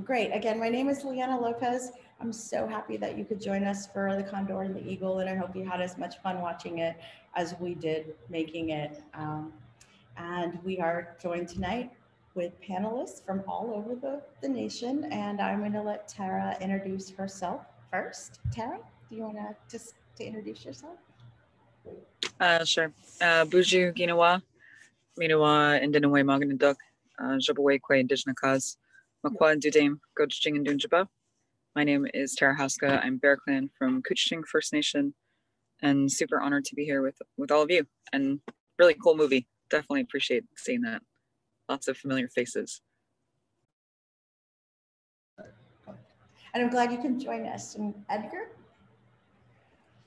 Well, great. Again, my name is Leanna Lopez. I'm so happy that you could join us for the Condor and the Eagle, and I hope you had as much fun watching it as we did making it. And we are joined tonight with panelists from all over the nation, and I'm going to let Tara introduce herself first. Tara, do you want to just to introduce yourself? Sure. Buju Ginawa, Minawa, and Dinaway Maganaduk, Jabaway Kwe Indigenous Cause, Makwa Dudame, Gojing and Dunjaba. My name is Tara Haska. I'm Bear Clan from Couchiching First Nation, and super honored to be here with all of you. And really cool movie. Definitely appreciate seeing that. Lots of familiar faces. And I'm glad you can join us. And Edgar?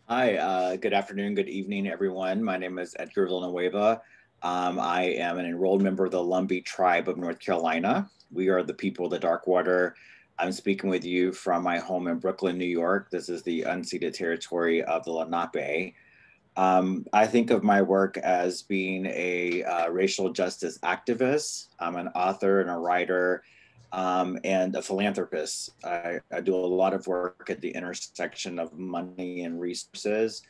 Hi, good afternoon, good evening, everyone. My name is Edgar Villanueva. I am an enrolled member of the Lumbee tribe of North Carolina. We are the people of the Dark Water. I'm speaking with you from my home in Brooklyn, New York. This is the unceded territory of the Lenape. I think of my work as being a racial justice activist. I'm an author and a writer and a philanthropist. I do a lot of work at the intersection of money and resources,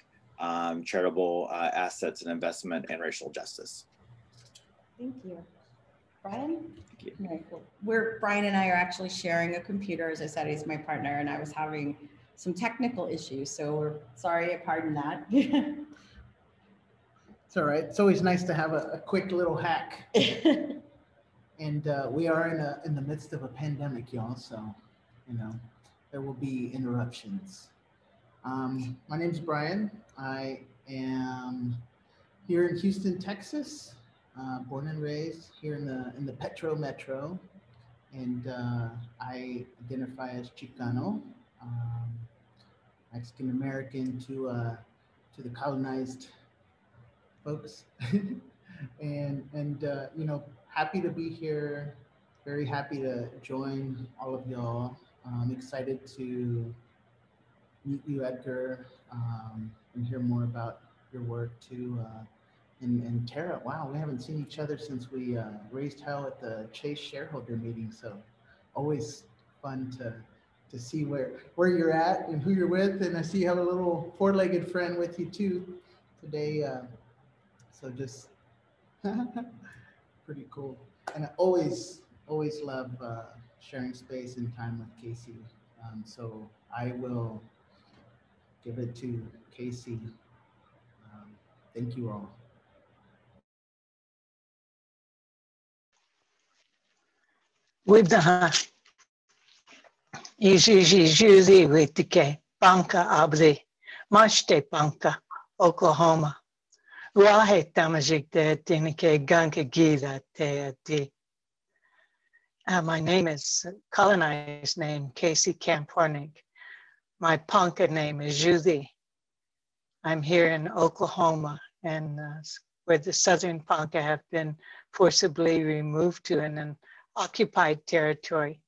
charitable assets and investment, and racial justice. Thank you. Brian? Thank you. Right, well, Brian and I are actually sharing a computer. As I said, he's my partner, and I was having some technical issues, so we're sorry, pardon that. It's all right. It's always nice to have a quick little hack. And we are in the midst of a pandemic, y'all, so, you know, there will be interruptions. My name's Brian. I am here in Houston, Texas, born and raised here in the Petro Metro, and I identify as Chicano, Mexican American to the colonized folks, and you know, happy to be here. Very happy to join all of y'all. I'm excited to meet you, Edgar, and hear more about your work too. And Tara, wow, we haven't seen each other since we raised hell at the Chase shareholder meeting. So always fun to see where you're at and who you're with. And I see you have a little four-legged friend with you too today. So just pretty cool. And I always love sharing space and time with Casey. So I will give it to Casey. Thank you all. Wibdaha Ijuzi Witike Banka Abdi Mashte Banka Oklahoma Rahe Tamajik de Tinike Ganka Gida Te. My name is colonized name Casey Kampornik. My Ponca name is Judy. I'm here in Oklahoma, and where the Southern Ponca have been forcibly removed to an occupied territory.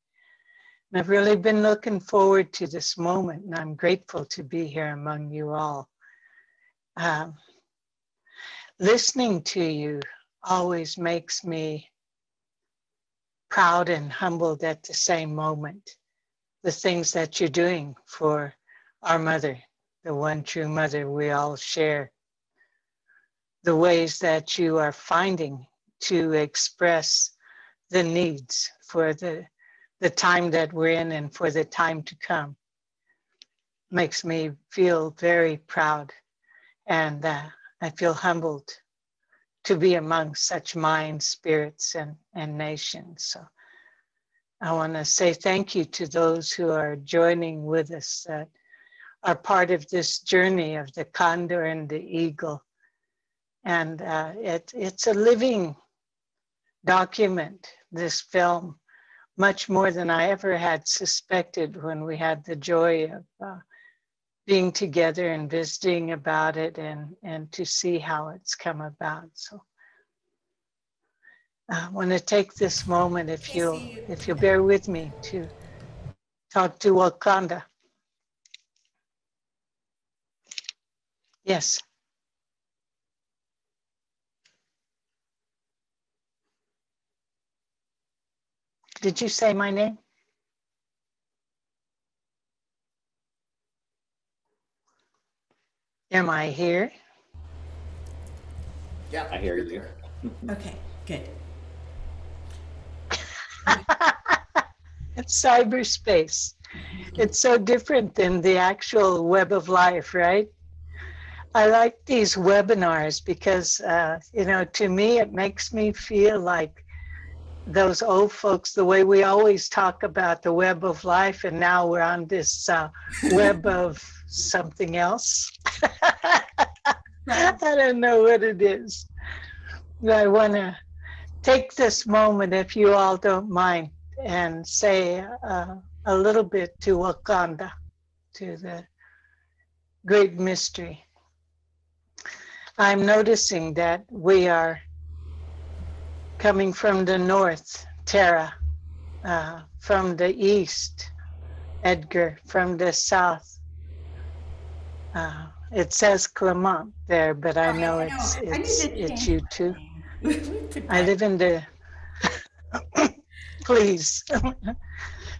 And I've really been looking forward to this moment, and I'm grateful to be here among you all. Listening to you always makes me proud and humbled at the same moment. The things that you're doing for our mother, the one true mother we all share. The ways that you are finding to express the needs for the time that we're in and for the time to come. Makes me feel very proud, and I feel humbled to be among such minds, spirits, and nations. So I want to say thank you to those who are joining with us, that are part of this journey of the Condor and the Eagle. And it's a living document, this film, much more than I ever had suspected when we had the joy of being together and visiting about it, and to see how it's come about. So I want to take this moment, if you'll bear with me, to talk to Wakanda. Yes. Did you say my name? Am I here? Yeah, I hear you. Okay, good. It's cyberspace. It's so different than the actual web of life, right? I like these webinars because, to me, it makes me feel like those old folks, the way we always talk about the web of life, and now we're on this web of something else. I don't know what it is. I want to take this moment, if you all don't mind, and say a little bit to Wakanda, to the great mystery. I'm noticing that we are coming from the north, Tara, from the east, Edgar, from the south. It says Clement there, but I know I know. I need to it's change you my too. name. I live in the, please, or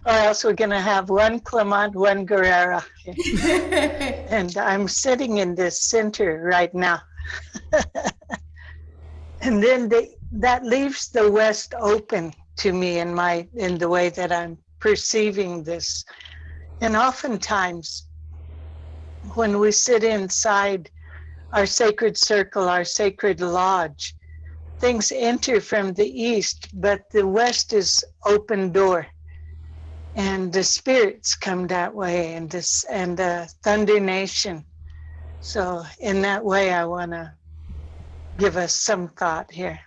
else we're gonna have one Clement, one Guerrera. And I'm sitting in this center right now. And then that leaves the West open to me in the way that I'm perceiving this. And oftentimes, when we sit inside our sacred circle, our sacred lodge, things enter from the east, but the West is open door. And the spirits come that way, and the Thunder Nation. So in that way, I want to give us some thought here.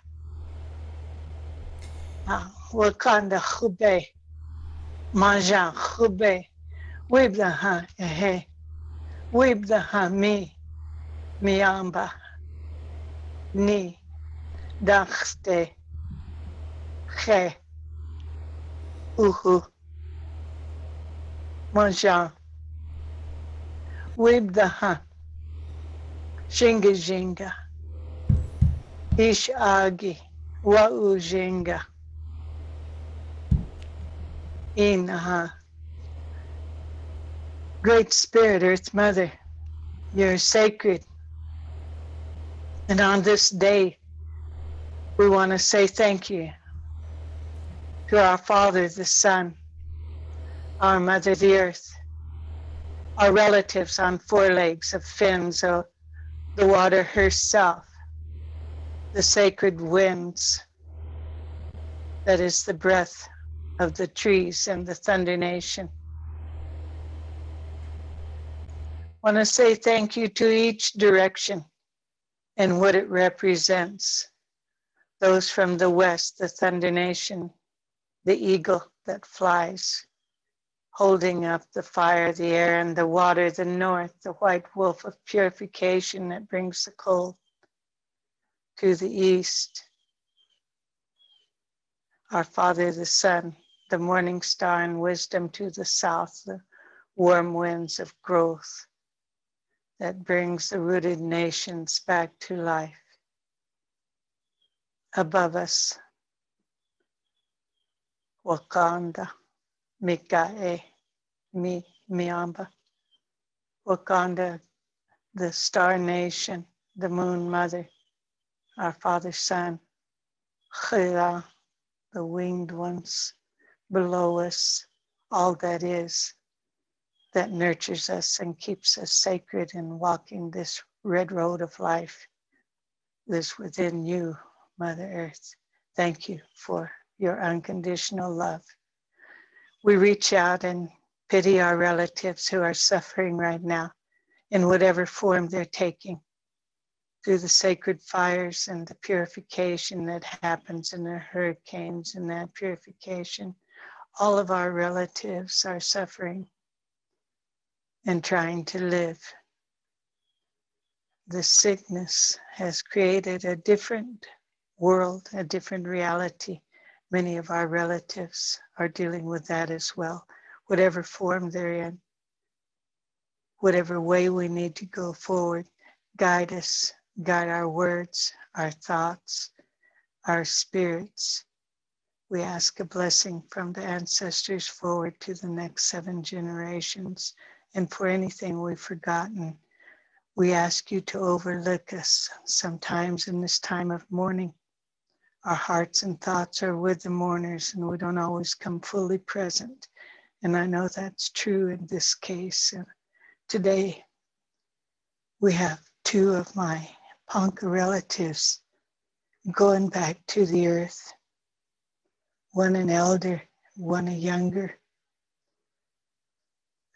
Wakanda Khube, Majan Khube, Wibdaha Ehe, Wibdaha Miamba, Ni, Dachte, He, Uhu, Majan, Wibdaha, Shinga Jinga, Ish Agi, Wa'u Jinga, Inaha. Great Spirit, Earth Mother, you're sacred. And on this day, we want to say thank you to our Father, the Sun, our Mother, the Earth, our relatives on four legs of fins, the water herself, the sacred winds, that is the breath of the trees and the Thunder Nation. I want to say thank you to each direction and what it represents. Those from the West, the Thunder Nation, the eagle that flies, holding up the fire, the air, and the water, the north, the white wolf of purification that brings the cold to the east. Our Father, the Sun, the morning star and wisdom to the south, the warm winds of growth that brings the rooted nations back to life. Above us, Wakanda, Mikae, Miamba, Wakanda, the star nation, the moon mother, our Father Sun, Khira, the winged ones, below us, all that is, that nurtures us and keeps us sacred in walking this red road of life, lives within you, Mother Earth. Thank you for your unconditional love. We reach out and pity our relatives who are suffering right now in whatever form they're taking, through the sacred fires and the purification that happens in the hurricanes and that purification. All of our relatives are suffering and trying to live. The sickness has created a different world, a different reality. Many of our relatives are dealing with that as well, whatever form they're in, whatever way we need to go forward. Guide us, guide our words, our thoughts, our spirits. We ask a blessing from the ancestors forward to the next 7 generations. And for anything we've forgotten, We ask you to overlook us sometimes in this time of mourning. Our hearts and thoughts are with the mourners, and we don't always come fully present. And I know that's true in this case. And today, we have two of my Ponca relatives going back to the earth. One an elder, one a younger.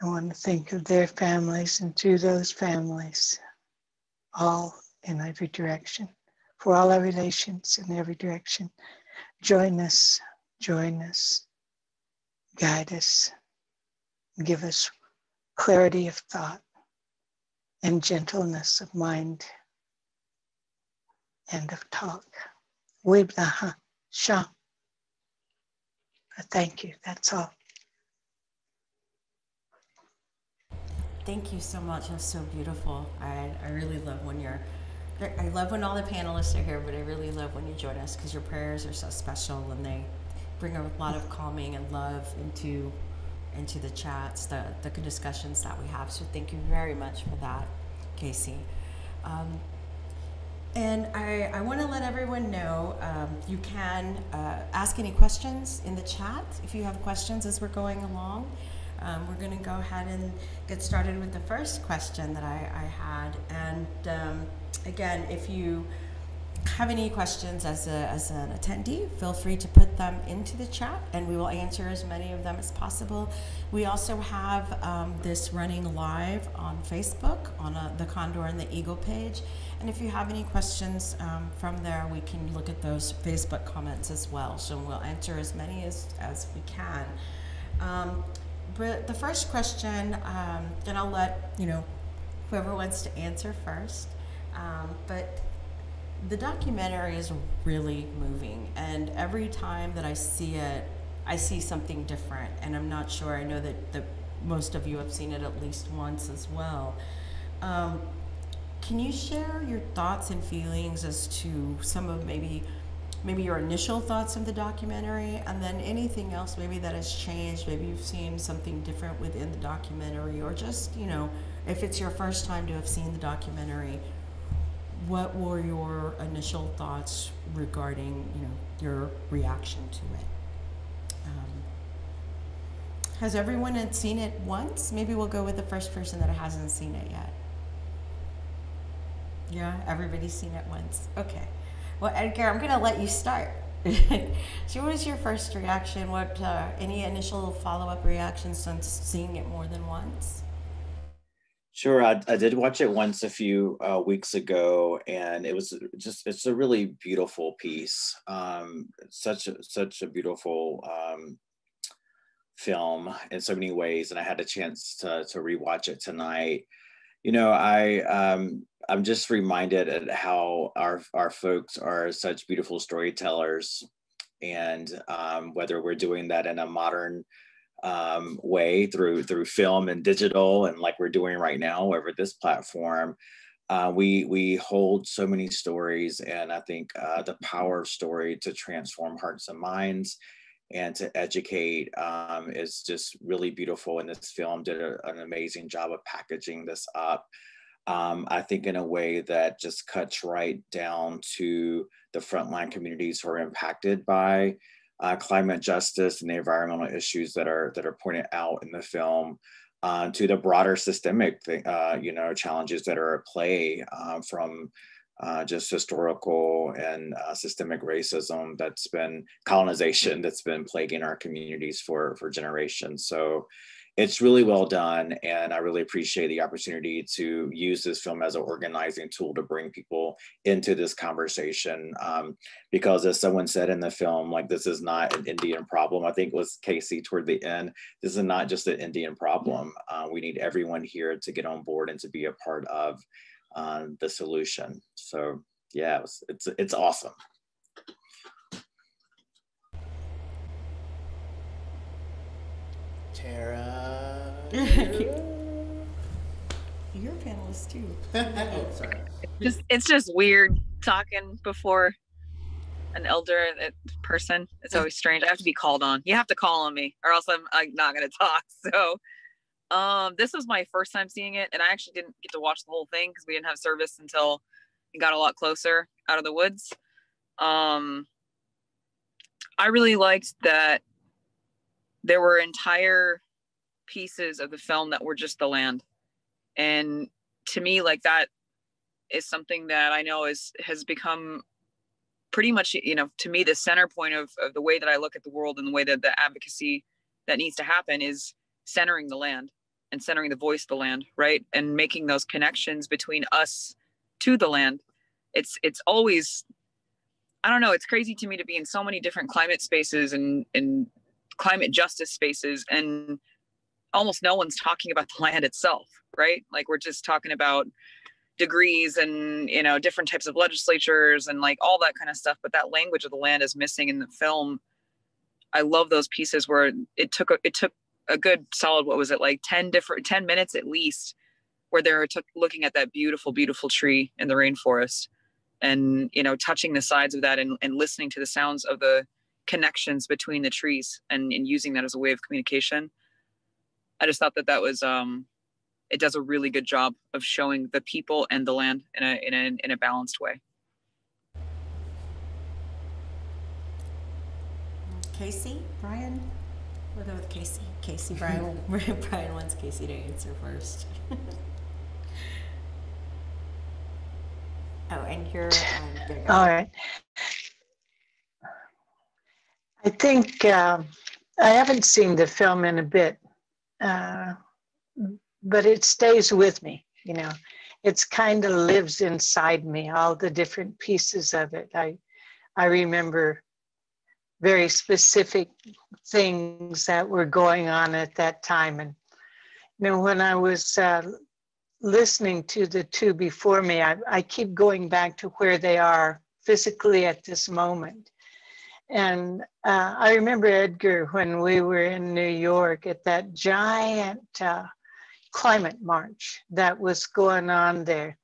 I want to think of their families and through those families, all in every direction, for all our relations in every direction. Join us, guide us, give us clarity of thought and gentleness of mind and of talk. Wibnaha Shah. Thank you, that's all. Thank you so much. That's so beautiful. I really love when I love when all the panelists are here, but I really love when you join us because your prayers are so special and they bring a lot of calming and love into the chats, the discussions that we have. So thank you very much for that, Casey. And I want to let everyone know you can ask any questions in the chat if you have questions as we're going along. We're going to go ahead and get started with the first question that I had. And again, if you have any questions as an attendee, feel free to put them into the chat and we will answer as many of them as possible. We also have this running live on Facebook on the Condor and the Eagle page. And if you have any questions from there, we can look at those Facebook comments as well. So we'll answer as many as we can. But the first question, and I'll let whoever wants to answer first, but the documentary is really moving, and every time that I see it, I see something different, and I'm not sure, I know that most of you have seen it at least once as well. Can you share your thoughts and feelings as to some of maybe your initial thoughts of the documentary, and then anything else maybe that has changed, maybe you've seen something different within the documentary, or just, if it's your first time to have seen the documentary, what were your initial thoughts regarding, your reaction to it? Has everyone had seen it once? Maybe we'll go with the first person that hasn't seen it yet. Yeah, everybody's seen it once. Okay. Well, Edgar, I'm going to let you start. So what was your first reaction? What any initial follow-up reactions since seeing it more than once? Sure, I did watch it once a few weeks ago, and it's a really beautiful piece. Such a beautiful film in so many ways, and I had a chance to rewatch it tonight. I'm just reminded at how our folks are such beautiful storytellers, and whether we're doing that in a modern way through film and digital, and like we're doing right now over this platform, we hold so many stories, and I think the power of story to transform hearts and minds and to educate is just really beautiful. And this film did an amazing job of packaging this up, I think, in a way that just cuts right down to the frontline communities who are impacted by climate justice and the environmental issues that are pointed out in the film, to the broader systemic challenges that are at play, from just historical and systemic racism colonization that's been plaguing our communities for generations. So it's really well done, and I really appreciate the opportunity to use this film as an organizing tool to bring people into this conversation, because as someone said in the film, like, this is not an Indian problem. I think it was Casey toward the end. This is not just an Indian problem. We need everyone here to get on board and to be a part of the solution. So yeah, it's awesome. Tara. You're a panelist too. Oh, sorry. It's just weird talking before an elder person. It's always strange. I have to be called on. You have to call on me, or else I'm not going to talk. So This was my first time seeing it, and I actually didn't get to watch the whole thing because we didn't have service until it got a lot closer out of the woods. I really liked that there were entire pieces of the film that were just the land. And to me, like, that is something that I know has become pretty much, you know, to me, the center point of the way that I look at the world and the way that the advocacy that needs to happen is centering the land and centering the voice of the land, right? And making those connections between us to the land. It's always, I don't know, it's crazy to me to be in so many different climate spaces and climate justice spaces, and almost no one's talking about the land itself, right? Like, we're just talking about degrees and, you know, different types of legislatures and like all that kind of stuff. But that language of the land is missing in the film. I love those pieces where it took a good solid, what was it, like 10 minutes at least, where they were looking at that beautiful, beautiful tree in the rainforest and, you know, touching the sides of that and listening to the sounds of the connections between the trees and using that as a way of communication. I just thought that was, it does a really good job of showing the people and the land in a balanced way. Casey, Brian? We'll go with Casey. Casey, Brian. Brian wants Casey to answer first. Oh, and you're there you go. All right. I think I haven't seen the film in a bit, but it stays with me, you know. It's kind of lives inside me, all the different pieces of it. I remember very specific things that were going on at that time. And, you know, when I was listening to the two before me, I keep going back to where they are physically at this moment. And I remember, Edgar, when we were in New York at that giant climate march that was going on there.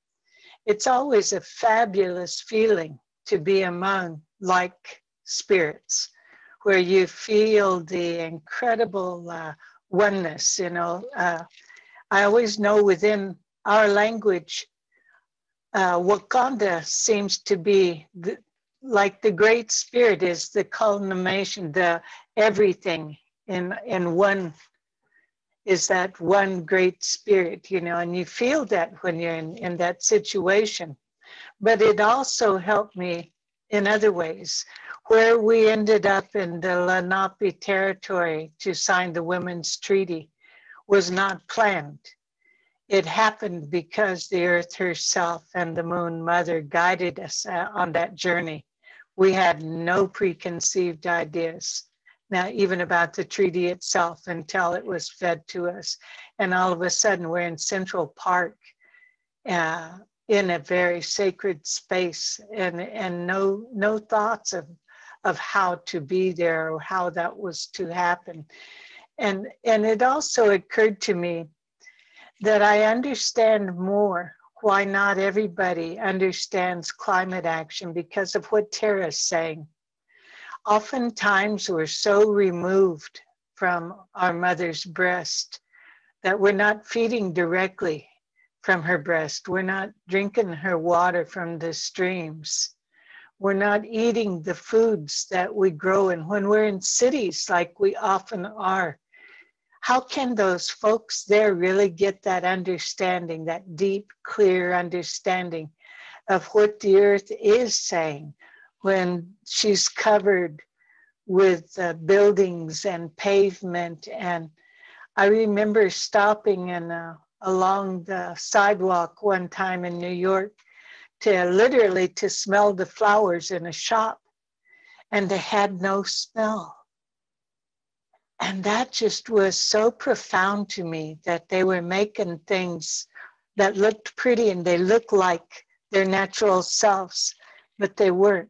It's always a fabulous feeling to be among like spirits, where you feel the incredible oneness, you know. I always know within our language, Wakanda seems to be like the Great Spirit is the culmination, the everything in one is that one Great Spirit, you know, and you feel that when you're in that situation. But it also helped me in other ways, where we ended up in the Lenape territory to sign the Women's Treaty was not planned. It happened because the earth herself and the moon mother guided us on that journey. We had no preconceived ideas, now even about the treaty itself, until it was fed to us. And all of a sudden we're in Central Park in a very sacred space, and no thoughts of how to be there or how that was to happen. And it also occurred to me that I understand more why not everybody understands climate action because of what Tara's saying. Oftentimes we're so removed from our mother's breast that we're not feeding directly from her breast. We're not drinking her water from the streams. We're not eating the foods that we grow. And when we're in cities like we often are, how can those folks there really get that understanding, that deep, clear understanding of what the earth is saying when she's covered with buildings and pavement? And I remember stopping along the sidewalk one time in New York literally to smell the flowers in a shop, and they had no smell. And that just was so profound to me, that they were making things that looked pretty and they looked like their natural selves, but they weren't.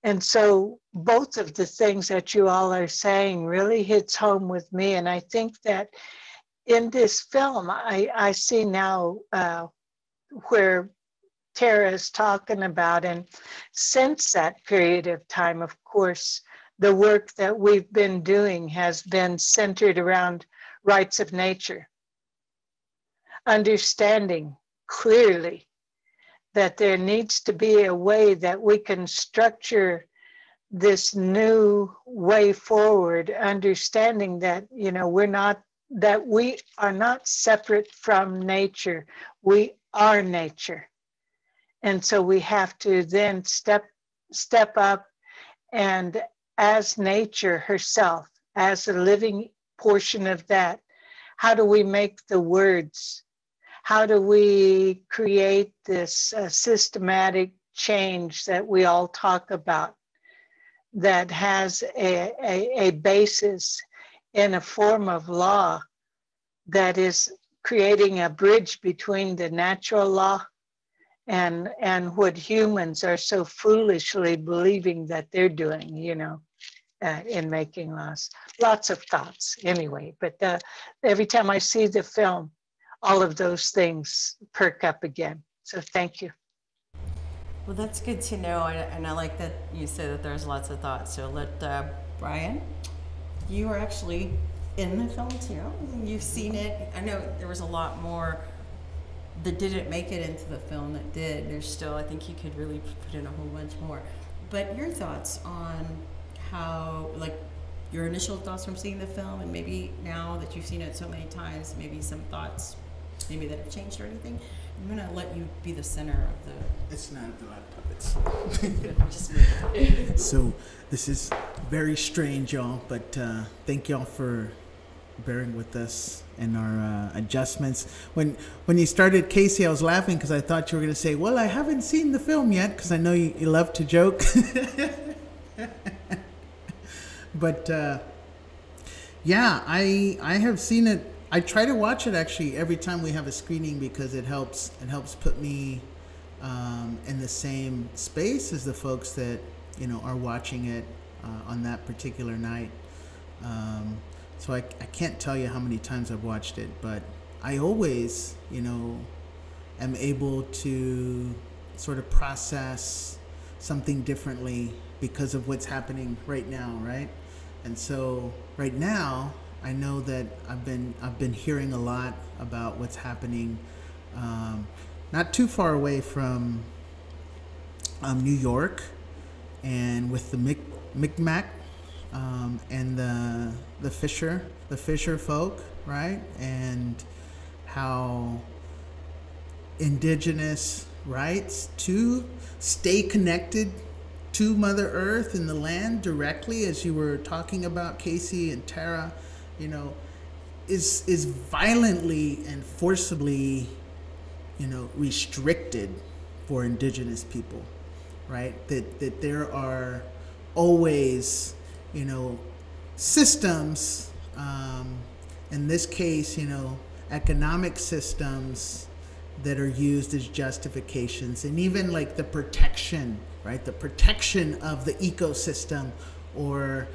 And so both of the things that you all are saying really hits home with me. And I think that in this film, I see now where Tara is talking about, and since that period of time, of course, the work that we've been doing has been centered around rights of nature, understanding clearly that there needs to be a way that we can structure this new way forward, understanding that, you know, we are not separate from nature. We are nature. And so we have to then step up, and as nature herself, as a living portion of that, how do we make the words? How do we create this systematic change that we all talk about, that has a basis in a form of law that is creating a bridge between the natural law and what humans are so foolishly believing that they're doing, you know, in making laws. Lots of thoughts anyway, but every time I see the film, all of those things perk up again. So thank you. Well, that's good to know, and I like that you said that there's lots of thoughts. So let Brian, you are actually in the film too. You've seen it. I know there was a lot more that didn't make it into the film that did. There's still, I think you could really put in a whole bunch more. But your thoughts on how, like, your initial thoughts from seeing the film, and maybe now that you've seen it so many times, maybe some thoughts maybe that have changed or anything. I'm gonna let you be the center of the. It's not the laptop. It's. So this is very strange, y'all. But thank y'all for bearing with us and our adjustments. When you started, Casey, I was laughing because I thought you were gonna say, "Well, I haven't seen the film yet," because I know you love to joke. But yeah, I have seen it. I try to watch it actually every time we have a screening because it helps put me in the same space as the folks that, you know, are watching it on that particular night. So I can't tell you how many times I've watched it, but I always, you know, am able to sort of process something differently because of what's happening right now, right? And so right now, I know that I've been hearing a lot about what's happening, not too far away from New York, and with the Mi'kmaq and the Fisher folk, right? And how indigenous rights to stay connected to Mother Earth and the land directly, as you were talking about, Casey and Tara, you know, is violently and forcibly, you know, restricted for indigenous people, right? That there are always, you know, systems, in this case, you know, economic systems that are used as justifications, and even like the protection, right? The protection of the ecosystem, or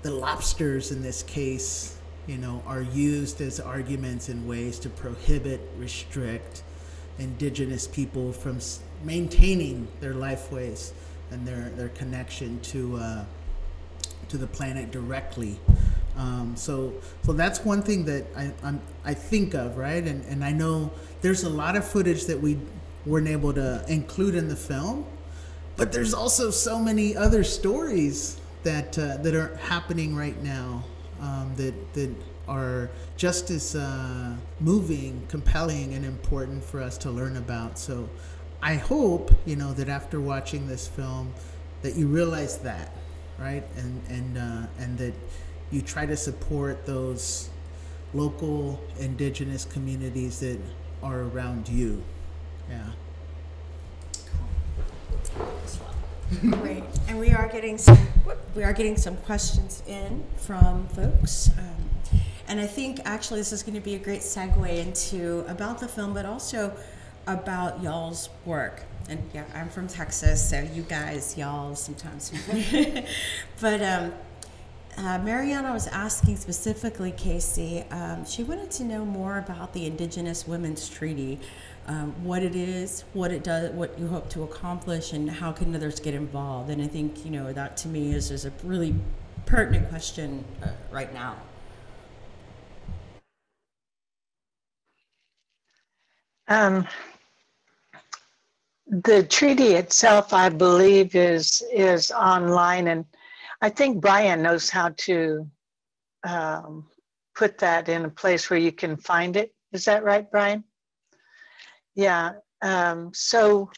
the lobsters in this case, you know, are used as arguments and ways to prohibit, restrict indigenous people from maintaining their lifeways and their connection to the planet directly. So that's one thing that I think of, right? And I know there's a lot of footage that we weren't able to include in the film, but there's also so many other stories that are happening right now, that are just as moving, compelling, and important for us to learn about. So I hope, you know, that after watching this film, that you realize that, right? And that you try to support those local indigenous communities that are around you. Yeah. Great, and we are getting some questions in from folks, and I think actually this is going to be a great segue into about the film, but also about y'all's work. And yeah, I'm from Texas, so you guys, y'all, sometimes. But Mariana was asking specifically, Casey, she wanted to know more about the Indigenous Women's Treaty, what it is, what it does, what you hope to accomplish, and how can others get involved. And I think, you know, that to me is a really pertinent question right now. The treaty itself, I believe, is online, and I think Brian knows how to put that in a place where you can find it. Is that right, Brian? Yeah. So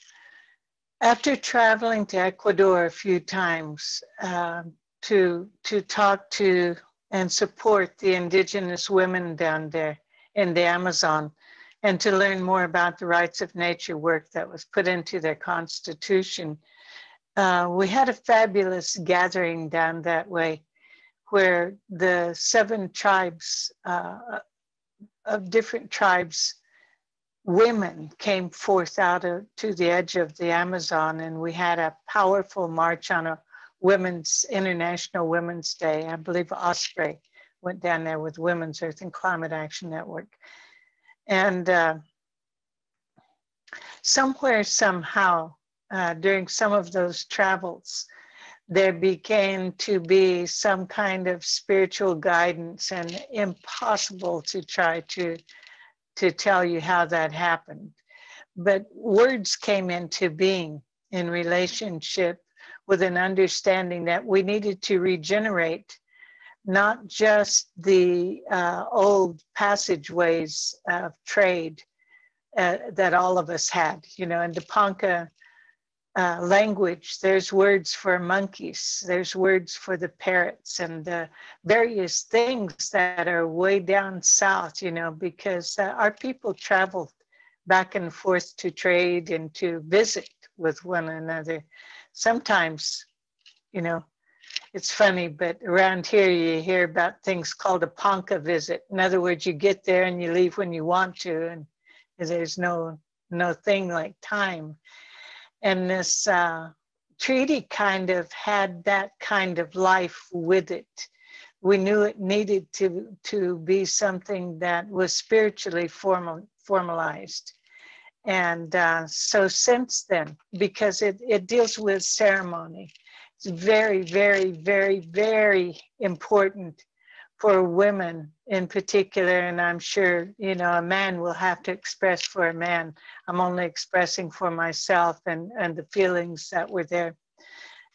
after traveling to Ecuador a few times to talk to and support the indigenous women down there in the Amazon, and to learn more about the rights of nature work that was put into their constitution, we had a fabulous gathering down that way where the 7 tribes of different tribes, women came forth to the edge of the Amazon, and we had a powerful march on a International Women's Day. I believe Osprey went down there with Women's Earth and Climate Action Network. And somewhere, somehow, during some of those travels, there began to be some kind of spiritual guidance, and impossible to try to tell you how that happened. But words came into being in relationship with an understanding that we needed to regenerate not just the old passageways of trade that all of us had. You know, in the Ponca language, there's words for monkeys, there's words for the parrots, and the various things that are way down south, you know, because our people traveled back and forth to trade and to visit with one another. Sometimes, you know, it's funny, but around here you hear about things called a Ponca visit. In other words, you get there and you leave when you want to, and there's no thing like time. And this treaty kind of had that kind of life with it. We knew it needed to be something that was spiritually formalized. And so since then, because it deals with ceremony, it's very, very, very, very important for women in particular. And I'm sure, you know, a man will have to express for a man. I'm only expressing for myself and the feelings that were there,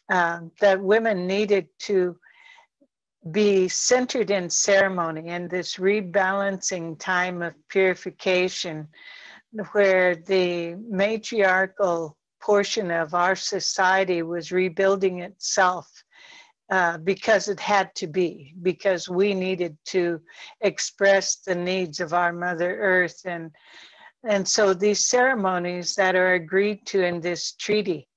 that women needed to be centered in ceremony and this rebalancing time of purification, where the matriarchal portion of our society was rebuilding itself because it had to be, because we needed to express the needs of our Mother Earth. And so these ceremonies that are agreed to in this treaty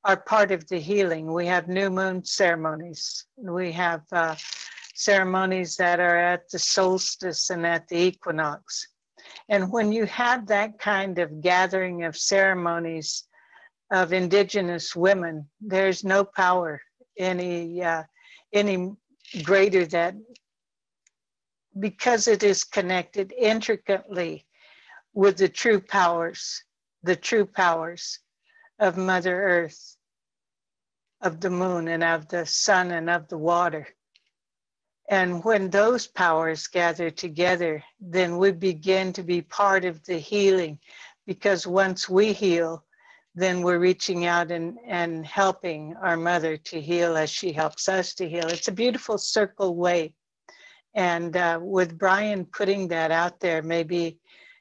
are part of the healing. We have new moon ceremonies. We have ceremonies that are at the solstice and at the equinox. And when you have that kind of gathering of ceremonies of indigenous women, there's no power any greater that, because it is connected intricately with the true powers of Mother Earth, of the moon and of the sun and of the water. And when those powers gather together, then we begin to be part of the healing, because once we heal, then we're reaching out and helping our mother to heal as she helps us to heal. It's a beautiful circle way. And with Brian putting that out there, maybe,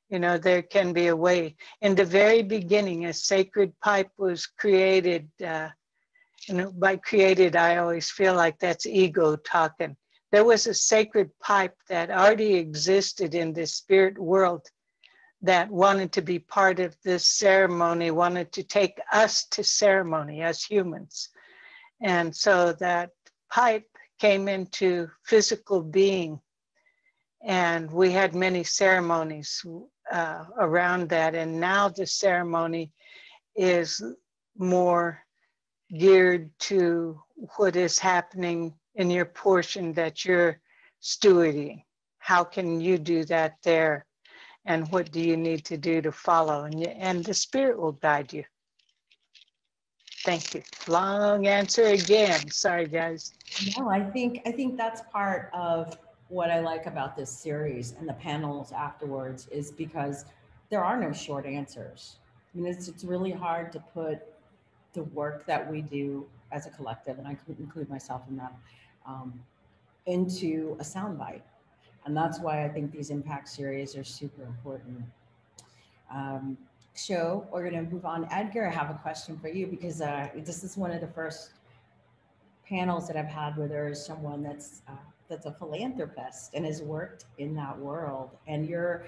you know, there can be a way. In the very beginning, a sacred pipe was created. You know, by created, I always feel like that's ego talking. There was a sacred pipe that already existed in the spirit world that wanted to be part of this ceremony, wanted to take us to ceremony as humans. And so that pipe came into physical being. And we had many ceremonies around that. And now the ceremony is more geared to what is happening in your portion that you're stewarding. How can you do that there? And what do you need to do to follow? And the Spirit will guide you. Thank you. Long answer again. Sorry, guys. No, I think that's part of what I like about this series and the panels afterwards, is because there are no short answers. I mean, it's really hard to put the work that we do as a collective, and I could include myself in that, um, into a soundbite. And that's why I think these impact series are super important. Um, so we're going to move on. Edgar, I have a question for you because this is one of the first panels that I've had where there is someone that's a philanthropist and has worked in that world. And you're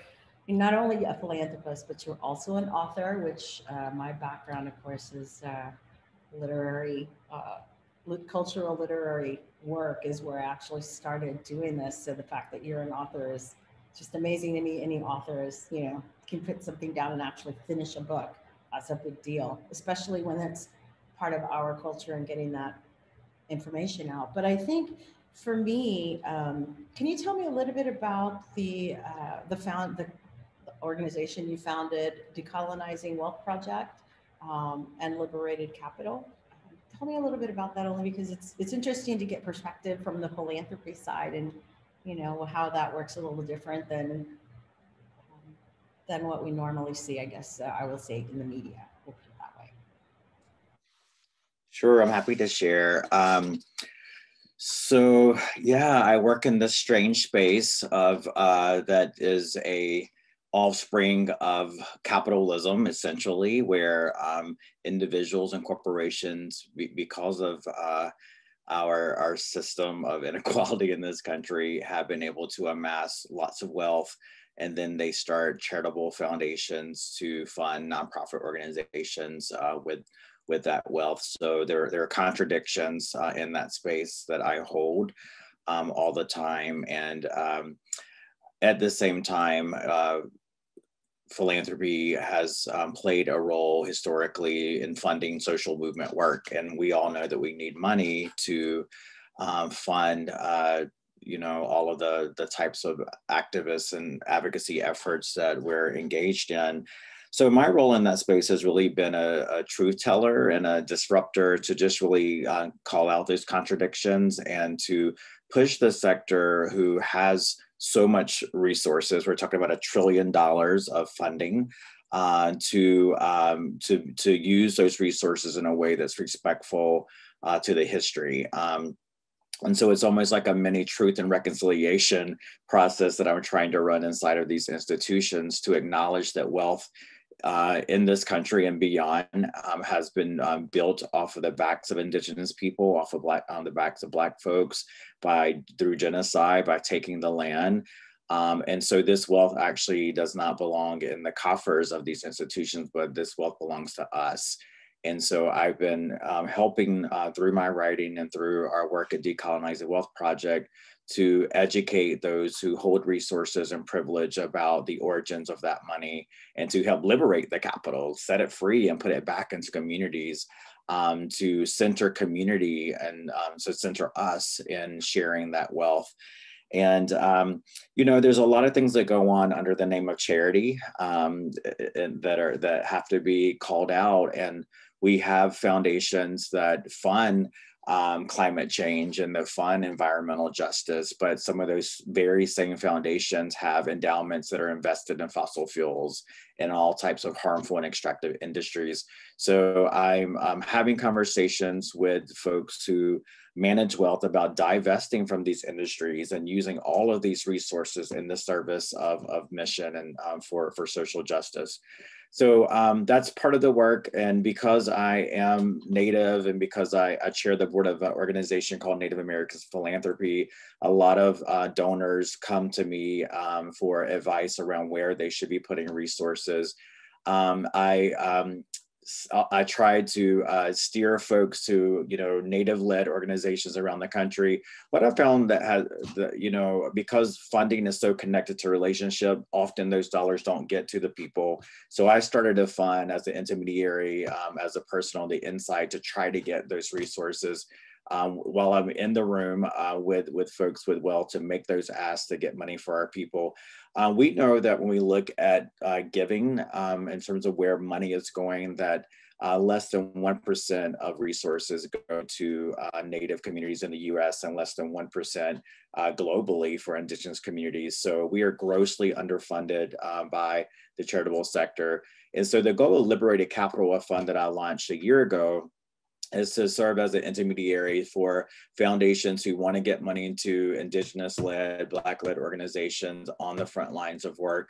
not only a philanthropist, but you're also an author, which my background, of course, is literary, cultural literary work is where I actually started doing this. So the fact that you're an author is just amazing to me. Any author is, can put something down and actually finish a book. That's a big deal, especially when it's part of our culture and getting that information out. But I think for me, can you tell me a little bit about the organization you founded, Decolonizing Wealth Project, and Liberated Capital? Tell me a little bit about that, only because it's interesting to get perspective from the philanthropy side, and how that works a little different than what we normally see, I guess I will say, in the media. We'll put it that way. Sure, I'm happy to share. So yeah, I work in this strange space of that is a offspring of capitalism, essentially, where individuals and corporations, because of our system of inequality in this country, have been able to amass lots of wealth, and then they start charitable foundations to fund nonprofit organizations with that wealth. So there are contradictions in that space that I hold all the time. And at the same time, philanthropy has played a role historically in funding social movement work. And we all know that we need money to fund all of the types of activists and advocacy efforts that we're engaged in. So my role in that space has really been a truth teller and a disruptor to just really call out those contradictions and to push the sector who has so much resources. We're talking about $1 trillion of funding to use those resources in a way that's respectful to the history. And so it's almost like a mini truth and reconciliation process that I'm trying to run inside of these institutions to acknowledge that wealth in this country and beyond has been built off of the backs of indigenous people, on the backs of Black folks, through genocide, by taking the land. And so this wealth actually does not belong in the coffers of these institutions, but this wealth belongs to us. And so I've been helping through my writing and through our work at Decolonize the Wealth Project to educate those who hold resources and privilege about the origins of that money, and to help liberate the capital, set it free and put it back into communities, to center community and so center us in sharing that wealth. And, there's a lot of things that go on under the name of charity that have to be called out. And we have foundations that fund climate change and that fund environmental justice, but some of those very same foundations have endowments that are invested in fossil fuels and all types of harmful and extractive industries. So I'm having conversations with folks who manage wealth about divesting from these industries and using all of these resources in the service of mission and for social justice. So that's part of the work. And because I am Native and because I chair the board of an organization called Native Americans Philanthropy, a lot of donors come to me for advice around where they should be putting resources. I try to steer folks to, Native-led organizations around the country. What I found because funding is so connected to relationship, often those dollars don't get to the people. So I started a fund as an intermediary, as a person on the inside, to try to get those resources while I'm in the room with folks with wealth to make those asks to get money for our people. We know that when we look at giving in terms of where money is going, that less than 1% of resources go to Native communities in the US and less than 1% globally for Indigenous communities. So we are grossly underfunded by the charitable sector. And so the goal of Liberated Capital, a fund that I launched a year ago, is to serve as an intermediary for foundations who want to get money into Indigenous-led, Black-led organizations on the front lines of work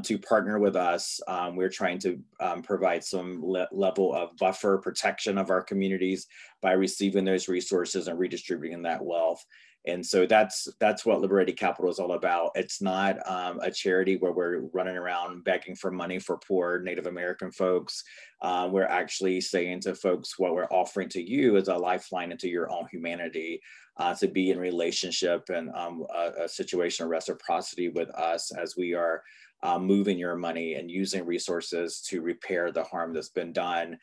to partner with us. We're trying to provide some level of buffer protection of our communities by receiving those resources and redistributing that wealth. And so that's what Liberated Capital is all about. It's not a charity where we're running around begging for money for poor Native American folks. We're actually saying to folks, what we're offering to you is a lifeline into your own humanity, to be in relationship and a situation of reciprocity with us as we are moving your money and using resources to repair the harm that's been done,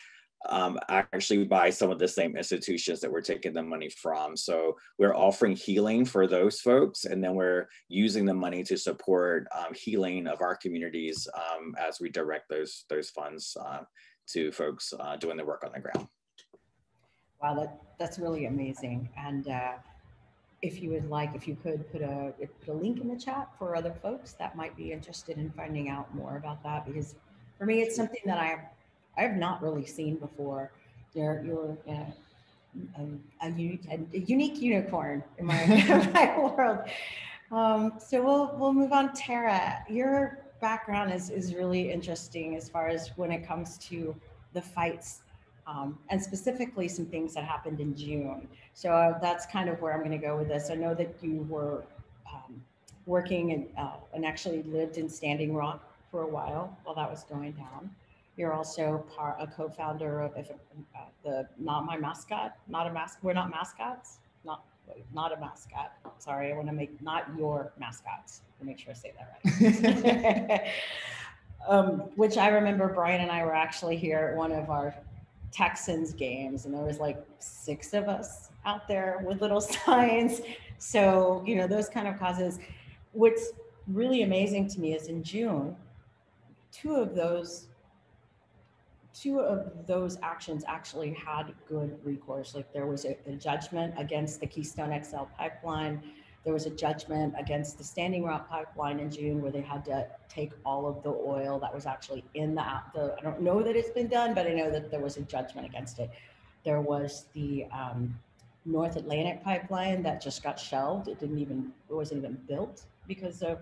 actually by some of the same institutions that we're taking the money from. So we're offering healing for those folks, and then we're using the money to support healing of our communities as we direct those funds to folks doing the work on the ground. Wow, that's really amazing. And if you would like, if you could put a link in the chat for other folks that might be interested in finding out more about that, because for me, it's something that I have not really seen before. You're a unique unicorn in my, my world. So we'll move on. Tara, your background is really interesting as far as when it comes to the fights, and specifically some things that happened in June. So that's kind of where I'm going to go with this. I know that you were working and actually lived in Standing Rock for a while that was going down. You're also a co-founder of the Not My Mascot, we're not mascots, not a mascot. Sorry, I want to make not your mascots. To make sure I say that right. Which I remember Brian and I were actually here at one of our Texans games, and there was like 6 of us out there with little signs. So, you know, those kind of causes. What's really amazing to me is in June, two of those actions actually had good recourse. Like there was a judgment against the Keystone XL pipeline. There was a judgment against the Standing Rock pipeline in June where they had to take all of the oil that was actually in the I don't know that it's been done, but I know that there was a judgment against it. There was the North Atlantic pipeline that just got shelved. It wasn't even built because of,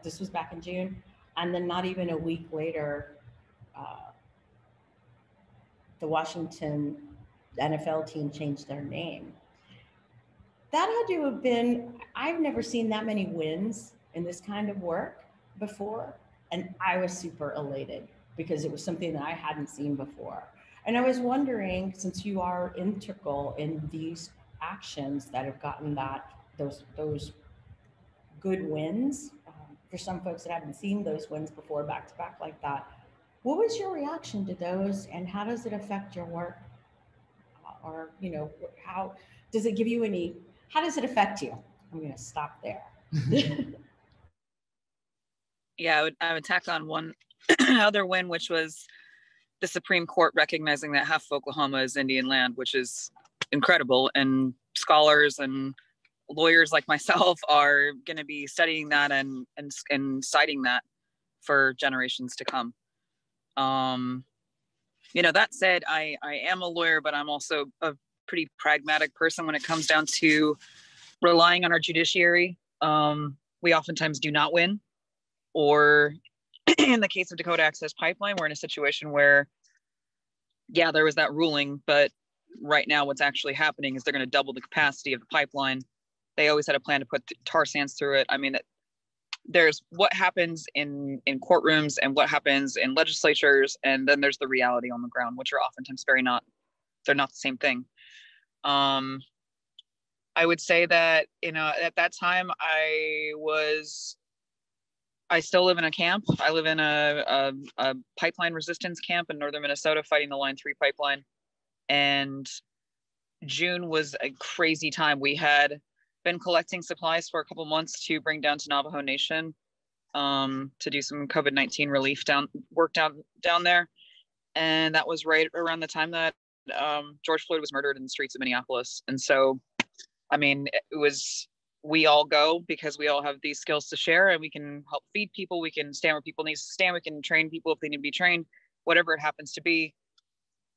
this was back in June. And then not even a week later, the Washington NFL team changed their name. That had to have been, I've never seen that many wins in this kind of work before. And I was super elated because it was something that I hadn't seen before. And I was wondering, since you are integral in these actions that have gotten those good wins, for some folks that haven't seen those wins before back to back like that, what was your reaction to those, and how does it affect your work? Or, you know, how does it give you how does it affect you? I'm going to stop there. Yeah, I would tack on one other win, which was the Supreme Court recognizing that half of Oklahoma is Indian land, which is incredible. And scholars and lawyers like myself are going to be studying that and citing that for generations to come. You know, that said, I am a lawyer, but I'm also a pretty pragmatic person when it comes down to relying on our judiciary. We oftentimes do not win, or in the case of Dakota Access Pipeline, we're in a situation where, yeah, there was that ruling, but right now what's actually happening is they're going to double the capacity of the pipeline. They always had a plan to put tar sands through it. I mean, there's what happens in courtrooms and what happens in legislatures, and then there's the reality on the ground, which are oftentimes they're not the same thing. I would say that, you know, at that time I still live in a camp. I live in a pipeline resistance camp in northern Minnesota fighting the Line 3 pipeline. And June was a crazy time. We had been collecting supplies for a couple months to bring down to Navajo Nation to do some COVID-19 relief work down there. And that was right around the time that George Floyd was murdered in the streets of Minneapolis. And so, I mean, it was, we all go because we all have these skills to share, and we can help feed people. We can stand where people need to stand. We can train people if they need to be trained, whatever it happens to be.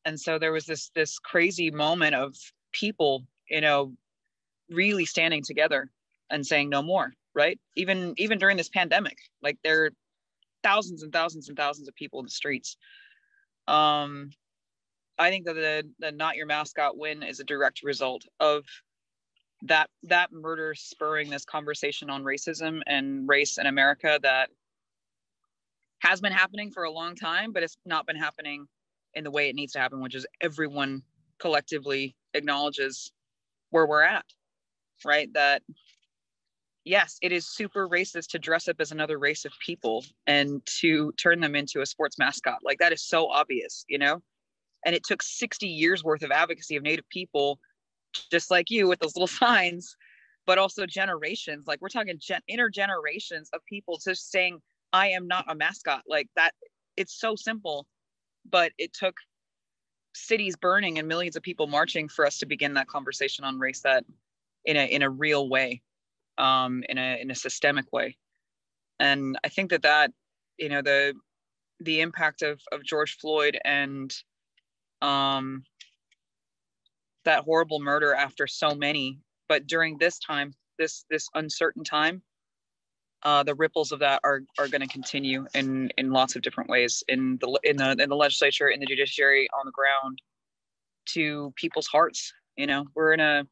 And so there was this crazy moment of people, you know, really standing together and saying no more, right? Even during this pandemic, like there are thousands and thousands and thousands of people in the streets. I think that the Not Your Mascot win is a direct result of that murder spurring this conversation on racism and race in America that has been happening for a long time, but it's not been happening in the way it needs to happen, which is everyone collectively acknowledges where we're at, right? That yes, it is super racist to dress up as another race of people and to turn them into a sports mascot. Like that is so obvious, you know? And it took 60 years worth of advocacy of Native people, just like you with those little signs, but also generations. Like we're talking intergenerations of people just saying, I am not a mascot. Like that, it's so simple, but it took cities burning and millions of people marching for us to begin that conversation on race, that in a real way, in a systemic way. And I think that, you know, the impact of George Floyd and that horrible murder after so many, but during this time, this uncertain time, the ripples of that are going to continue in lots of different ways in the legislature, in the judiciary, on the ground, to people's hearts. You know, I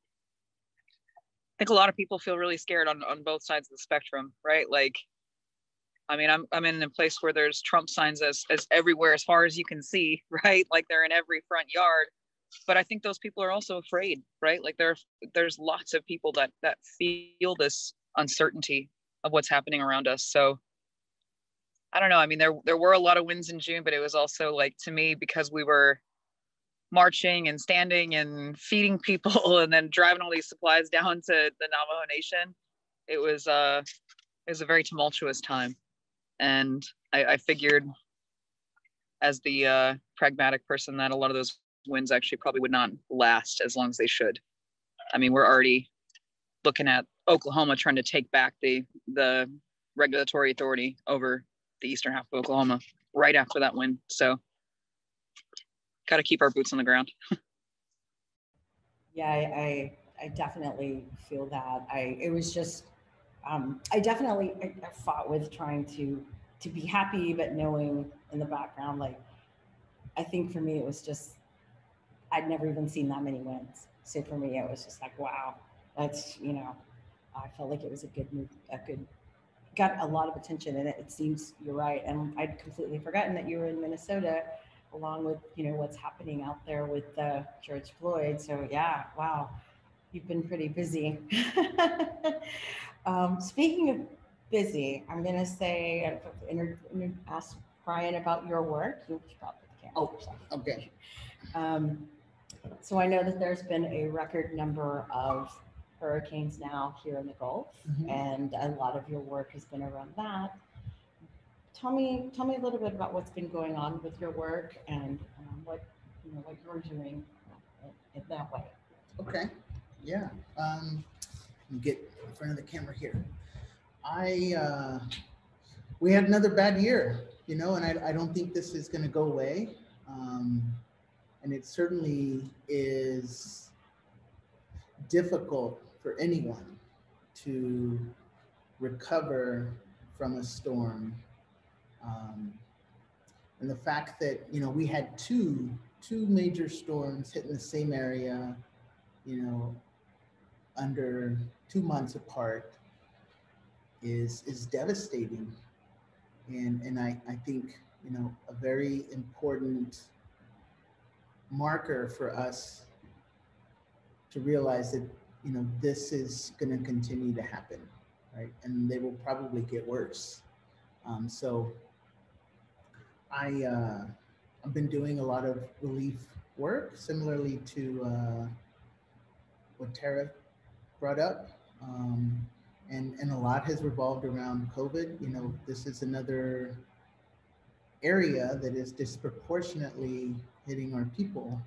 think a lot of people feel really scared on both sides of the spectrum, right? Like, I mean, I'm in a place where there's Trump signs as everywhere as far as you can see, right? Like they're in every front yard. But I think those people are also afraid, right? Like there's lots of people that feel this uncertainty of what's happening around us. So I don't know. I mean, there were a lot of wins in June, but it was also like, to me, because we were marching and standing and feeding people and then driving all these supplies down to the Navajo Nation, it was a very tumultuous time. And I figured, as the pragmatic person, that a lot of those wins actually probably would not last as long as they should. I mean, we're already looking at Oklahoma trying to take back the regulatory authority over the eastern half of Oklahoma right after that win. So got to keep our boots on the ground. Yeah, I definitely feel that. I fought with trying to be happy, but knowing in the background, like, I think for me, it was just, I'd never even seen that many wins. So for me, it was just like, wow, that's, you know, I felt like it was a good move, got a lot of attention, and it seems you're right. And I'd completely forgotten that you were in Minnesota, along with, you know, what's happening out there with George Floyd. So yeah, wow, you've been pretty busy. Speaking of busy, I'm gonna say, ask Brian about your work. You should probably can't. Oh, okay. So I know that there's been a record number of hurricanes now here in the Gulf, and a lot of your work has been around that. Tell me a little bit about what's been going on with your work and what you're doing in that way. Okay. Yeah. Let me get in front of the camera here. We had another bad year, you know, and I don't think this is going to go away. And it certainly is difficult for anyone to recover from a storm. And the fact that, you know, we had two major storms hitting the same area, you know, under 2 months apart is devastating. And I think, you know, a very important marker for us to realize that, you know, this is going to continue to happen, right? And they will probably get worse. So I've been doing a lot of relief work, similarly to what Tara brought up. And a lot has revolved around COVID. You know, this is another area that is disproportionately hitting our people.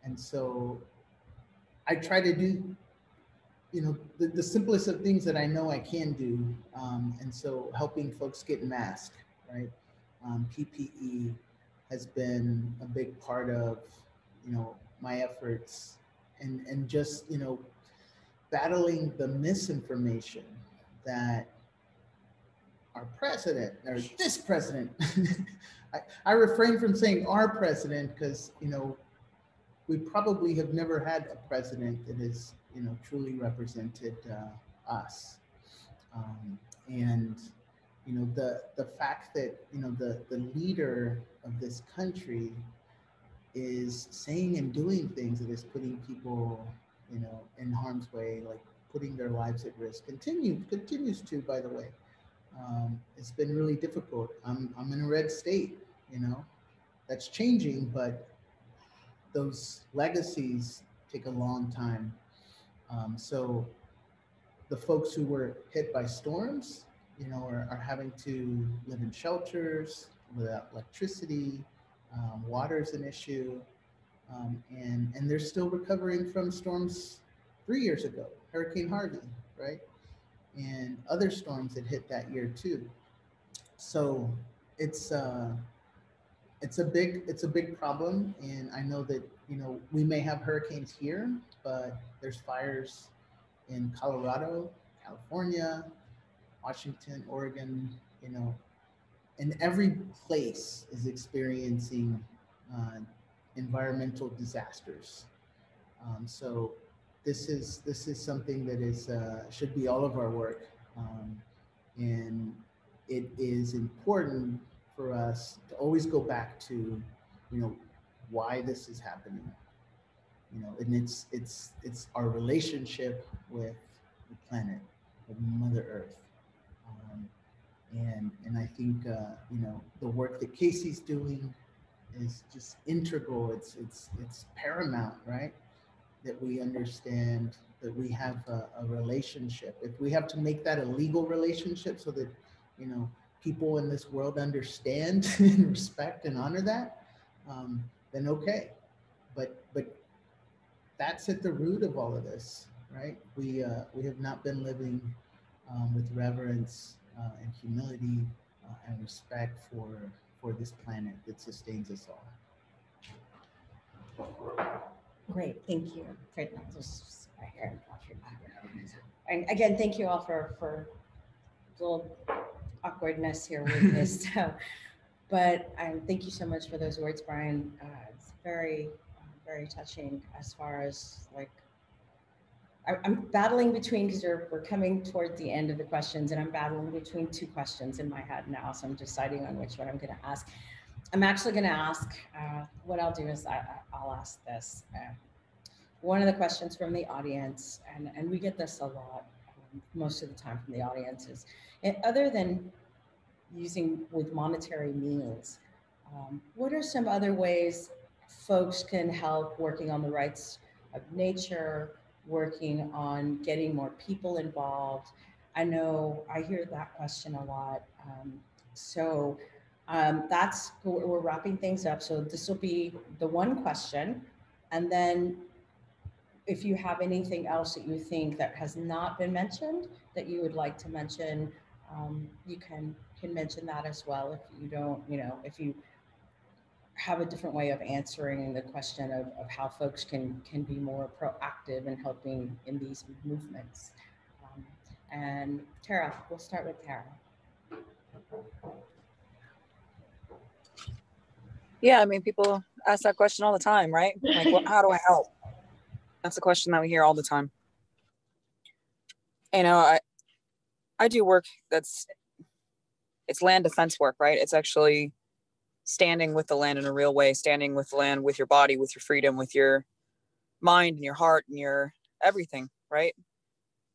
And so I try to do, the simplest of things that I know I can do. And so helping folks get masked, right? PPE has been a big part of, my efforts, and just, battling the misinformation that our president or this president, I refrain from saying our president because, we probably have never had a president that has, truly represented us. And, the fact that, the leader of this country is saying and doing things that is putting people, in harm's way, like putting their lives at risk, continues to, by the way. It's been really difficult. I'm in a red state, that's changing, but those legacies take a long time. So the folks who were hit by storms, are having to live in shelters without electricity. Water's an issue. And they're still recovering from storms 3 years ago, Hurricane Harvey, right? And other storms that hit that year too. So it's a big problem. And I know that, we may have hurricanes here, but there's fires in Colorado, California, Washington, Oregon, and every place is experiencing environmental disasters. So this is something that is should be all of our work, and it is important for us to always go back to, why this is happening. And it's our relationship with the planet, with Mother Earth. And I think the work that Casey's doing is just integral. It's paramount, right? That we understand that we have a relationship. If we have to make that a legal relationship so that people in this world understand and respect and honor that, then okay. But that's at the root of all of this, right? We have not been living with reverence and humility and respect for this planet that sustains us all. Great, thank you. Great, just right here. And again, thank you all for a little awkwardness here with this. But thank you so much for those words, Brian. It's very, very touching as far as like, I'm battling between, because we're coming toward the end of the questions, and I'm battling between two questions in my head now. So I'm deciding on which one I'm going to ask. I'm actually going to ask, what I'll do is I'll ask this. One of the questions from the audience, and we get this a lot, most of the time from the audience, is, other than using with monetary means, what are some other ways folks can help working on the rights of nature, working on getting more people involved? I know I hear that question a lot. That's, we're wrapping things up. So this will be the one question. And then if you have anything else that you think that has not been mentioned that you would like to mention, you can mention that as well. If you don't, if you have a different way of answering the question of how folks can be more proactive in helping in these movements. And Tara, we'll start with Tara. Yeah, I mean, people ask that question all the time, right? Like, well, how do I help? That's a question that we hear all the time. I do work it's land defense work, right? It's actually standing with the land in a real way, standing with the land, with your body, with your freedom, with your mind and your heart and your everything, right?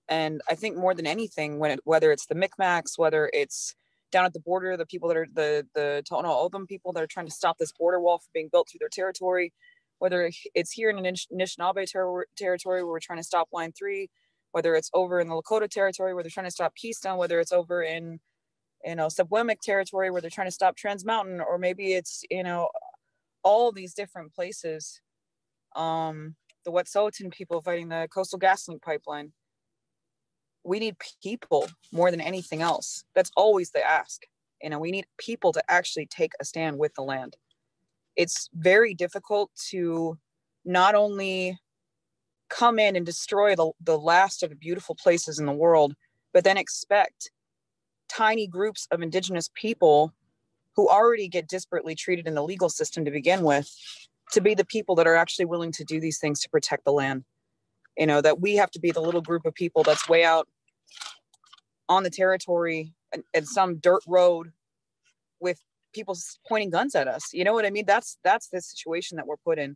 And I think more than anything, whether it's the Micmacs, whether it's down at the border, the people that are the Tohono O'odham people that are trying to stop this border wall from being built through their territory, whether it's here in an Anishinaabe territory where we're trying to stop Line 3, whether it's over in the Lakota territory where they're trying to stop Keystone, whether it's over in Subwemic territory where they're trying to stop Trans Mountain, or maybe it's, all these different places. The Wet'suwet'en people fighting the Coastal GasLink pipeline. We need people more than anything else. That's always the ask. We need people to actually take a stand with the land. It's very difficult to not only come in and destroy the last of the beautiful places in the world, but then expect tiny groups of indigenous people who already get disparately treated in the legal system to begin with, to be the people that are actually willing to do these things to protect the land. That we have to be the little group of people that's way out on the territory and some dirt road with people pointing guns at us. You know what I mean? That's the situation that we're put in.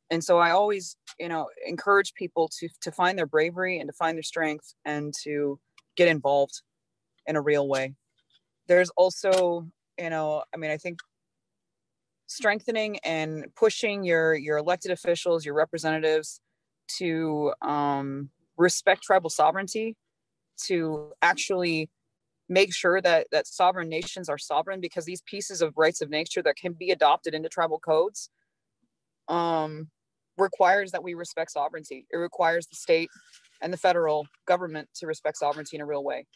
And so I always, encourage people to find their bravery and to find their strength and to get involved in a real way. There's also, I think strengthening and pushing your elected officials, your representatives to respect tribal sovereignty, to actually make sure that sovereign nations are sovereign, because these pieces of rights of nature that can be adopted into tribal codes requires that we respect sovereignty. It requires the state and the federal government to respect sovereignty in a real way.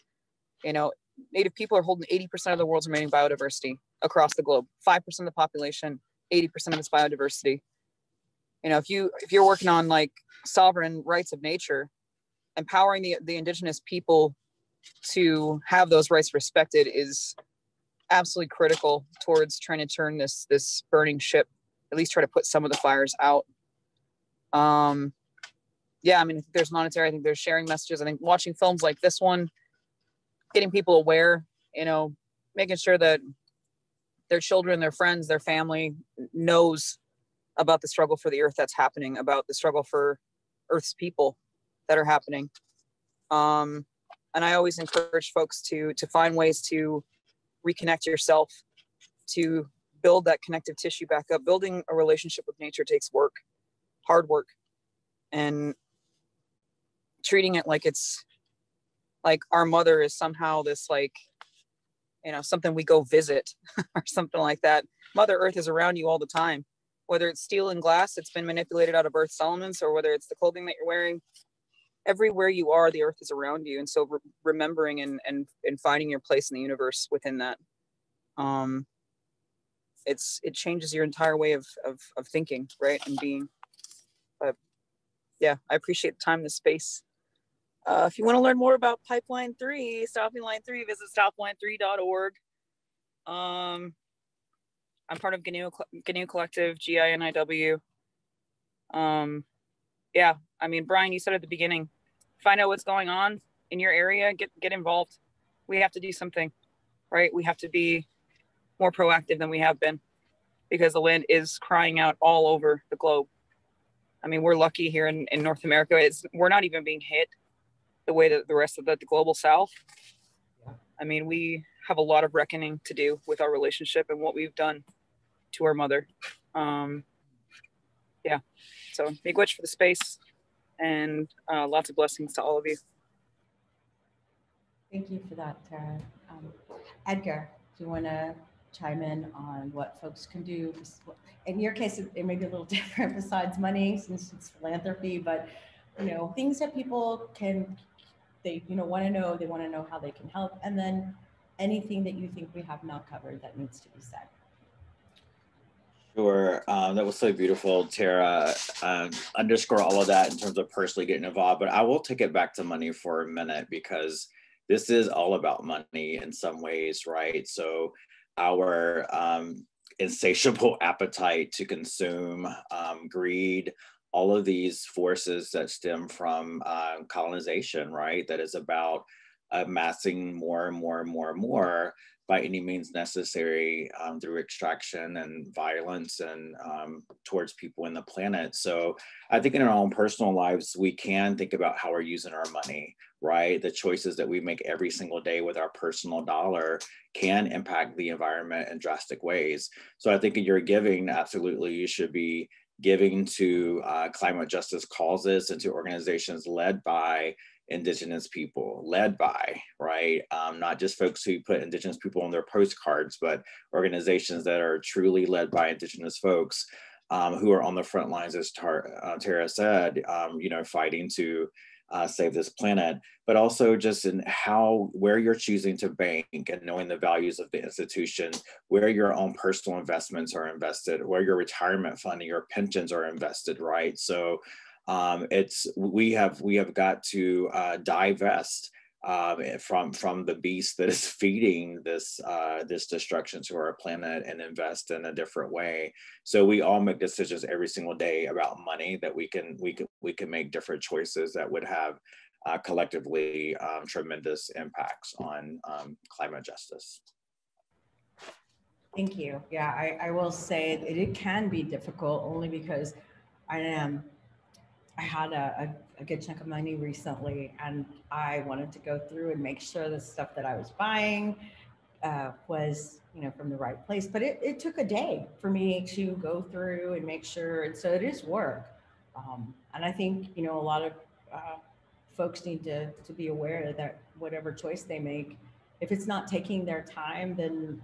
Native people are holding 80% of the world's remaining biodiversity across the globe. 5% of the population, 80% of its biodiversity. If you're working on like sovereign rights of nature, empowering the indigenous people to have those rights respected is absolutely critical towards trying to turn this burning ship, at least try to put some of the fires out. I think there's monetary, I think there's sharing messages. I think watching films like this one, getting people aware, making sure that their children, their friends, their family knows about the struggle for the earth that's happening, about the struggle for Earth's people that are happening. And I always encourage folks to find ways to reconnect yourself, to build that connective tissue back up. Building a relationship with nature takes work, hard work, and treating it like it's like our mother is somehow this something we go visit or something like that. Mother Earth is around you all the time, whether it's steel and glass that's been manipulated out of Earth's elements, or whether it's the clothing that you're wearing. Everywhere you are, the earth is around you. And so remembering and finding your place in the universe within that, it changes your entire way of thinking, right, and being. But yeah, I appreciate the time and the space. If you want to learn more about Pipeline 3, Stopping Line 3, visit stopline3.org. I'm part of GNIW Collective, GINIW. Brian, you said at the beginning, find out what's going on in your area, get involved. We have to do something, right? We have to be more proactive than we have been, because the land is crying out all over the globe. We're lucky here in North America. We're not even being hit the way that the rest of the global South. We have a lot of reckoning to do with our relationship and what we've done to our mother. So miigwech for the space, and lots of blessings to all of you. Thank you for that, Tara. Edgar, do you want to chime in on what folks can do? In your case, it may be a little different besides money, since it's philanthropy, but things that people can, they want to know. They want to know how they can help, and then anything that you think we have not covered that needs to be said. Sure. That was so beautiful, Tara. Underscore all of that in terms of personally getting involved, but I will take it back to money for a minute, because this is all about money in some ways, right? So our insatiable appetite to consume, greed, all of these forces that stem from colonization, right? That is about amassing more and more and more and more by any means necessary, through extraction and violence and towards people in the planet. So I think in our own personal lives, we can think about how we're using our money, right? The choices that we make every single day with our personal dollar can impact the environment in drastic ways. So I think in your giving, absolutely, you should be giving to climate justice causes and to organizations led by Indigenous people, right? Not just folks who put Indigenous people on their postcards, but organizations that are truly led by Indigenous folks who are on the front lines, as Tara said, fighting to save this planet, but also just in where you're choosing to bank and knowing the values of the institution, where your own personal investments are invested, where your retirement fund and your pensions are invested, right? So we have got to divest from the beast that is feeding this destruction to our planet and invest in a different way. So we all make decisions every single day about money that we can make different choices that would have collectively tremendous impacts on climate justice. Thank you. Yeah, I will say it can be difficult only because I had a good chunk of money recently, and I wanted to go through and make sure the stuff that I was buying was, from the right place. But it took a day for me to go through and make sure. And so it is work. And I think, a lot of folks need to be aware that whatever choice they make, if it's not taking their time, then,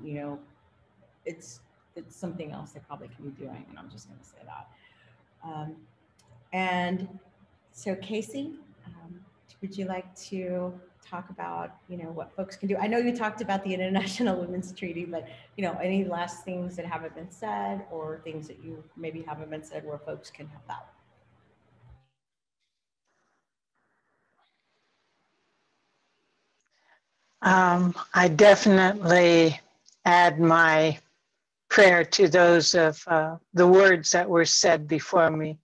it's something else they probably can be doing. And I'm just going to say that. And so Casey, would you like to talk about, what folks can do? I know you talked about the International Women's Treaty, but, any last things that haven't been said or things that you maybe haven't been said where folks can help out? I definitely add my prayer to those of the words that were said before me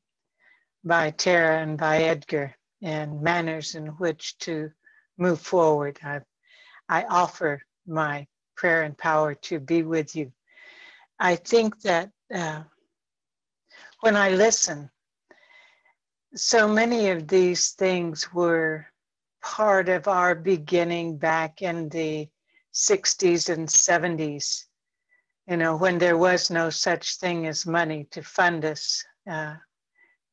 by Tara and by Edgar, and manners in which to move forward. I offer my prayer and power to be with you. I think that when I listen, so many of these things were part of our beginning back in the 60s and 70s, when there was no such thing as money to fund us.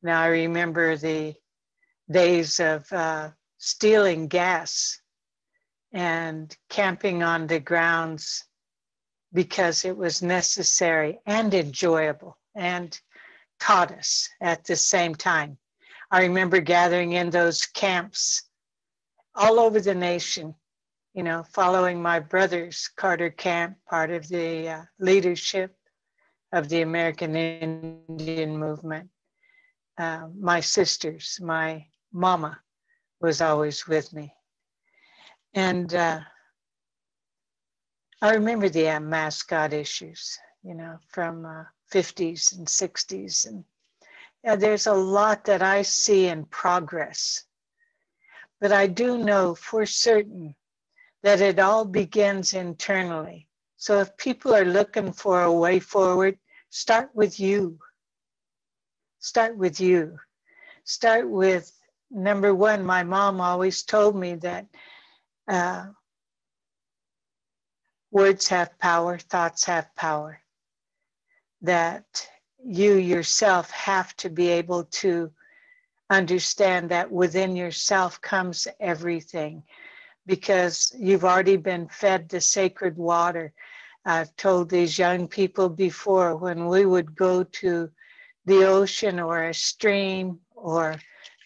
Now I remember the days of stealing gas and camping on the grounds because it was necessary and enjoyable and taught us at the same time. I remember gathering in those camps all over the nation, following my brother's Carter camp, part of the leadership of the American Indian movement. My sisters, my mama was always with me. And I remember the mascot issues, from 50s and 60s. And there's a lot that I see in progress. But I do know for certain that it all begins internally. So if people are looking for a way forward, start with you. Start with you. Start with, number one, my mom always told me that words have power, thoughts have power. That you yourself have to be able to understand that within yourself comes everything, because you've already been fed the sacred water. I've told these young people before, when we would go to the ocean or a stream or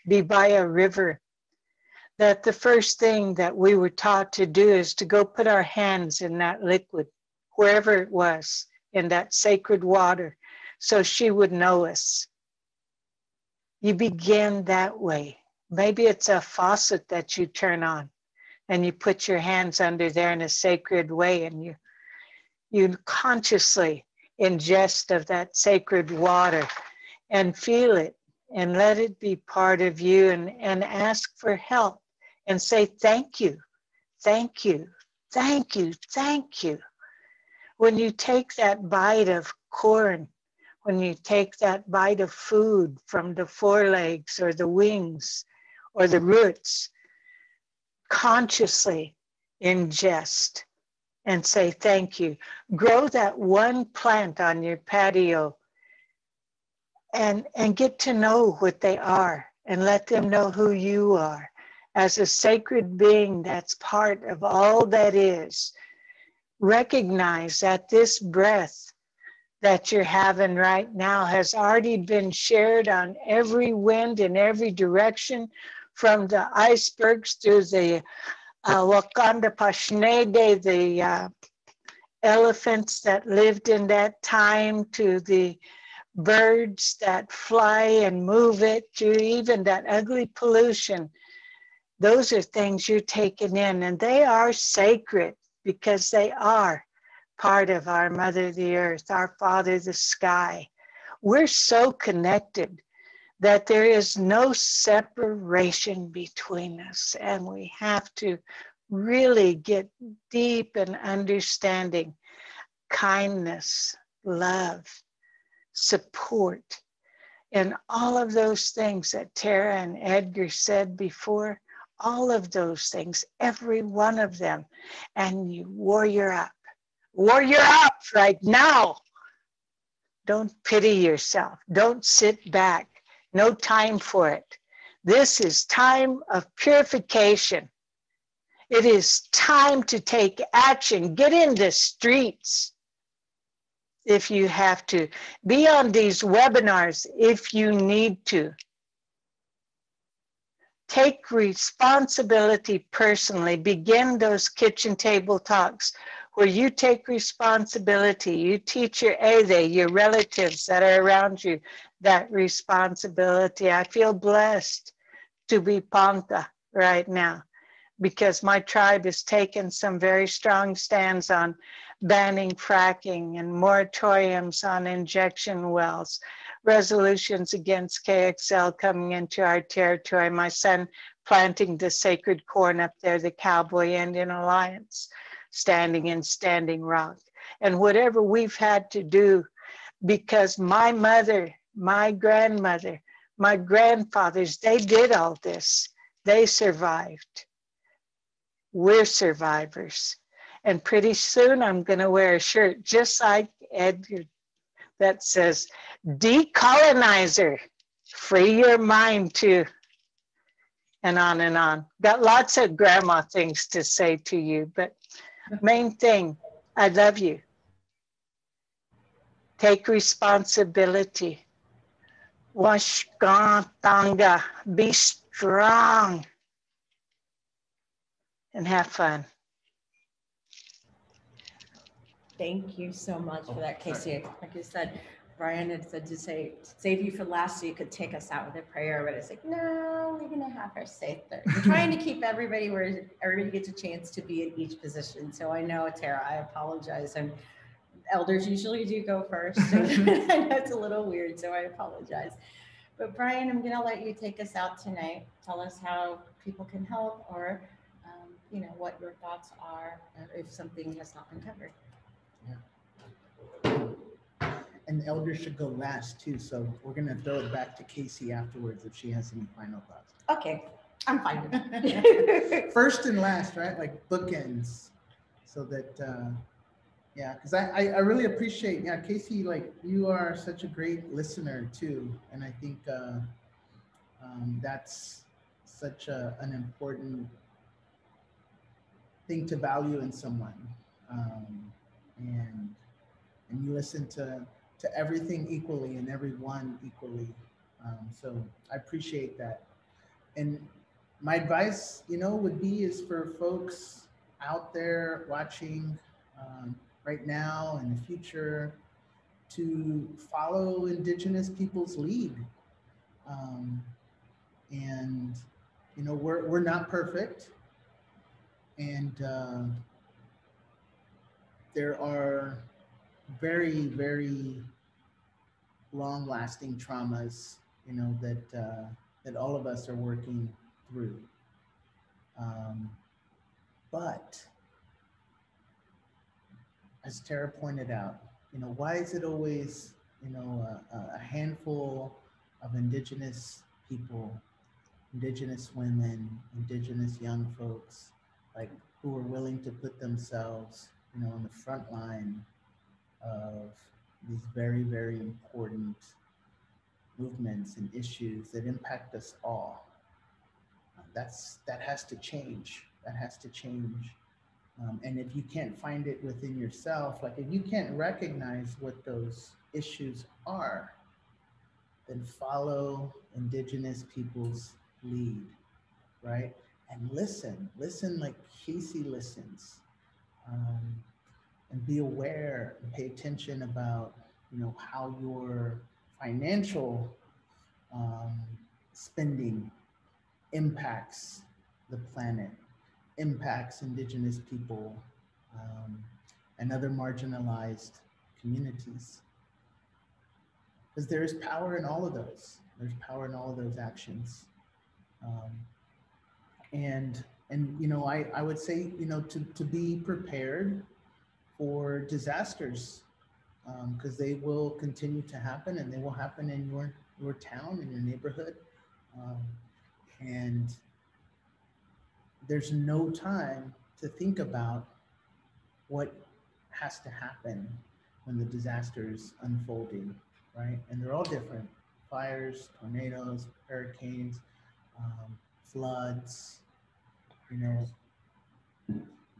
be by a river, that the first thing that we were taught to do is to go put our hands in that liquid, wherever it was, in that sacred water, so she would know us. You begin that way. Maybe it's a faucet that you turn on and you put your hands under there in a sacred way, and you consciously ingest of that sacred water and feel it and let it be part of you, and ask for help and say, thank you, thank you, thank you, thank you. When you take that bite of corn, when you take that bite of food from the forelegs or the wings or the roots, consciously ingest and say thank you. Grow that one plant on your patio and get to know what they are and let them know who you are as a sacred being that's part of all that is. Recognize that this breath that you're having right now has already been shared on every wind in every direction, from the icebergs to the Wakanda Pashnede, the elephants that lived in that time, to the birds that fly and move it, to even that ugly pollution. Those are things you're taking in, and they are sacred because they are part of our Mother, the Earth, our Father, the sky. We're so connected that there is no separation between us, and we have to really get deep in understanding kindness, love, support, and all of those things that Tara and Edgar said before. All of those things, every one of them, and you warrior up. Warrior up right now. Don't pity yourself. Don't sit back. No time for it. This is time of purification. It is time to take action. Get in the streets if you have to. Be on these webinars if you need to. Take responsibility personally. Begin those kitchen table talks where you take responsibility. You teach your Ede, your relatives that are around you, that responsibility. I feel blessed to be Panta right now because my tribe has taken some very strong stands on banning fracking and moratoriums on injection wells, resolutions against KXL coming into our territory, my son planting the sacred corn up there, the Cowboy Indian Alliance, standing in Standing Rock, and whatever we've had to do, because my mother, my grandmother, my grandfathers, they did all this. They survived. We're survivors. And pretty soon I'm going to wear a shirt just like Edgar that says, Decolonizer, free your mind too, and on and on. Got lots of grandma things to say to you, but main thing, I love you. Take responsibility. Washkantanga, be strong and have fun. Thank you so much for that, Casey. Like you said, Brian had said to save you for last so you could take us out with a prayer, but it's like, no, we're gonna have her say third. We're trying to keep everybody where everybody gets a chance to be in each position. So I know, Tara, I apologize. And elders usually do go first. And I know it's a little weird, so I apologize. But Brian, I'm gonna let you take us out tonight. Tell us how people can help, or what your thoughts are if something has not been covered. Yeah. And the elder should go last too. So we're going to throw it back to Casey afterwards if she has any final thoughts. Okay, I'm fine with that. First and last, right? Like bookends. So that, yeah, because I really appreciate, yeah, Casey, like you are such a great listener too. And I think that's such an important thing to value in someone. And you listen to everything equally and everyone equally. So I appreciate that. And my advice, would be is for folks out there watching right now and the future to follow Indigenous people's lead. And we're not perfect, and there are very, very long-lasting traumas, that all of us are working through. But as Tara pointed out, why is it always, a handful of Indigenous people, Indigenous women, Indigenous young folks, like who are willing to put themselves, on the front line of these very, very important movements and issues that impact us all. That has to change. That has to change. And if you can't find it within yourself, like if you can't recognize what those issues are, then follow Indigenous people's lead, right? And listen like Casey listens, and be aware and pay attention about, how your financial spending impacts the planet, impacts Indigenous people, and other marginalized communities. Because there is power in all of those. There's power in all of those actions. And I would say, to be prepared for disasters, because they will continue to happen, and they will happen in your town, in your neighborhood. And there's no time to think about what has to happen when the disaster is unfolding, right? And they're all different: fires, tornadoes, hurricanes, floods, and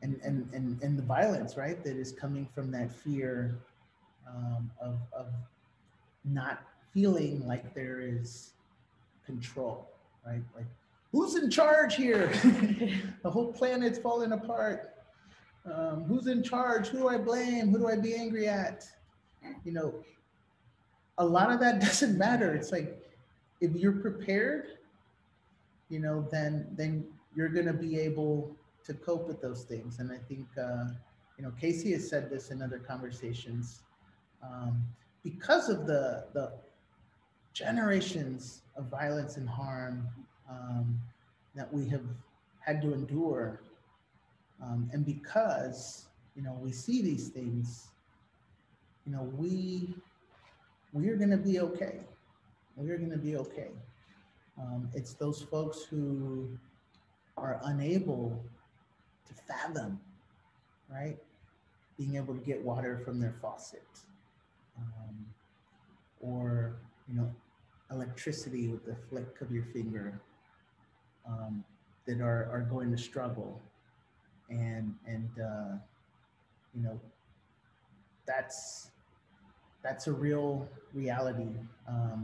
the violence, right? That is coming from that fear of not feeling like there is control, right? Like, who's in charge here? The whole planet's falling apart. Who's in charge? Who do I blame? Who do I be angry at? A lot of that doesn't matter. It's like, if you're prepared, then you're gonna be able to cope with those things. And I think, Casey has said this in other conversations, because of the generations of violence and harm that we have had to endure, and because, we see these things, we are gonna be okay. We're gonna be okay. It's those folks who are unable to fathom, right? Being able to get water from their faucet, or, electricity with the flick of your finger, that are going to struggle. And that's a real reality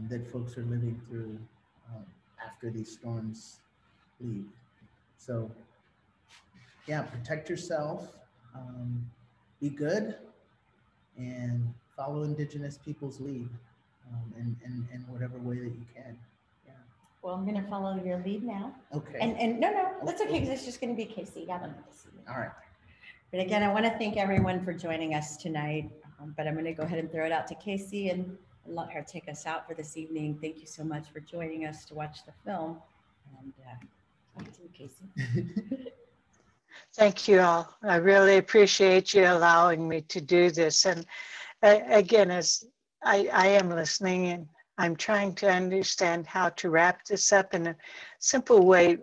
that folks are living through after these storms leave. So yeah, protect yourself, be good, and follow Indigenous people's lead in whatever way that you can. Yeah. Well, I'm going to follow your lead now. Okay. And no, that's okay, because it's just going to be Casey. Yeah, all right. But again, I want to thank everyone for joining us tonight. But I'm going to go ahead and throw it out to Casey and let her take us out for this evening. Thank you so much for joining us to watch the film. And back to you, Casey. Thank you all. I really appreciate you allowing me to do this. And again, as I am listening, and I'm trying to understand how to wrap this up in a simple way,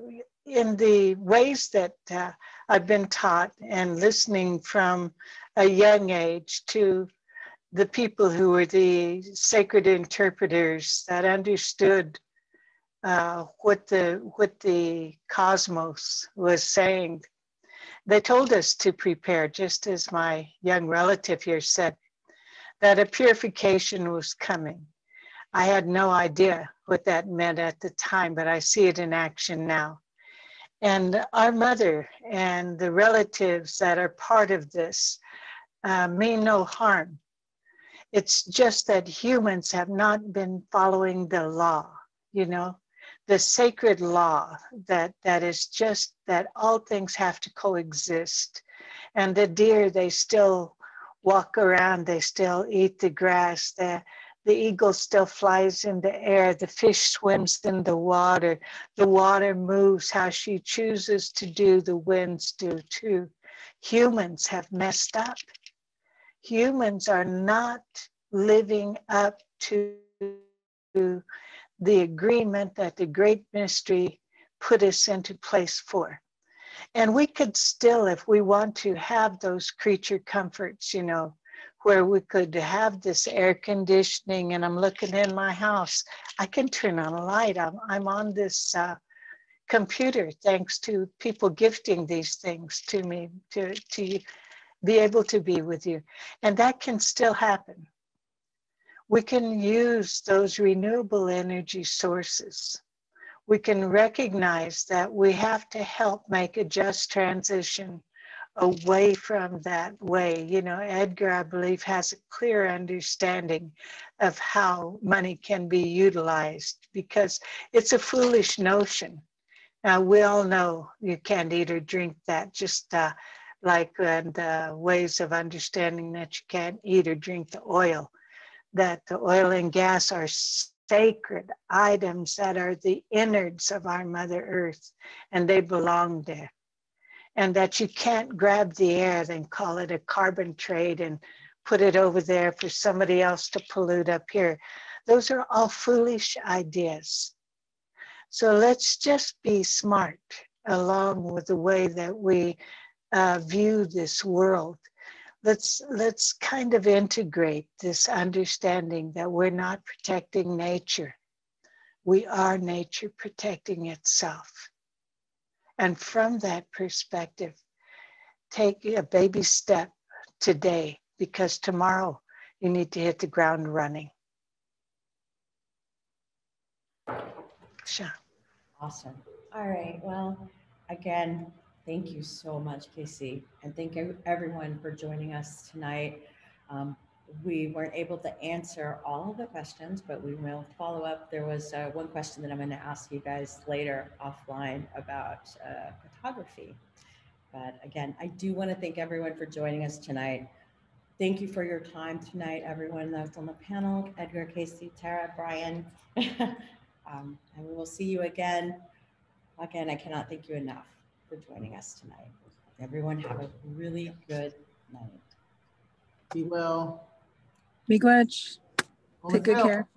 in the ways that I've been taught, and listening from a young age to the people who were the sacred interpreters that understood what the cosmos was saying. They told us to prepare, just as my young relative here said, that a purification was coming. I had no idea what that meant at the time, but I see it in action now. And our mother and the relatives that are part of this mean no harm. It's just that humans have not been following the law, the sacred law that is just that all things have to coexist. And the deer, they still walk around, they still eat the grass, the eagle still flies in the air, the fish swims in the water moves how she chooses to do, the winds do too. Humans have messed up. Humans are not living up to the agreement that the great mystery put us into place for. And we could still, if we want to, have those creature comforts, where we could have this air conditioning, and I'm looking in my house, I can turn on a light. I'm on this computer thanks to people gifting these things to me to be able to be with you. And that can still happen. We can use those renewable energy sources. We can recognize that we have to help make a just transition away from that way. You know, Edgar, I believe, has a clear understanding of how money can be utilized, because it's a foolish notion. Now, we all know you can't eat or drink that, just like the ways of understanding that you can't eat or drink the oil, that the oil and gas are sacred items that are the innards of our Mother Earth, and they belong there. And that you can't grab the air and call it a carbon trade and put it over there for somebody else to pollute up here. Those are all foolish ideas. So let's just be smart along with the way that we view this world. Let's kind of integrate this understanding that we're not protecting nature. We are nature protecting itself. And from that perspective, take a baby step today, because tomorrow you need to hit the ground running. Sure. Awesome. All right. Well, again, thank you so much, Casey. And thank you everyone for joining us tonight. We weren't able to answer all of the questions, but we will follow up. There was one question that I'm going to ask you guys later offline about photography. But again, I do want to thank everyone for joining us tonight. Thank you for your time tonight, everyone that's on the panel, Edgar, Casey, Tara, Brian. And we will see you again. Again, I cannot thank you enough for joining us tonight. Everyone have a really good night. Be well. Be glad. Take good Well. care.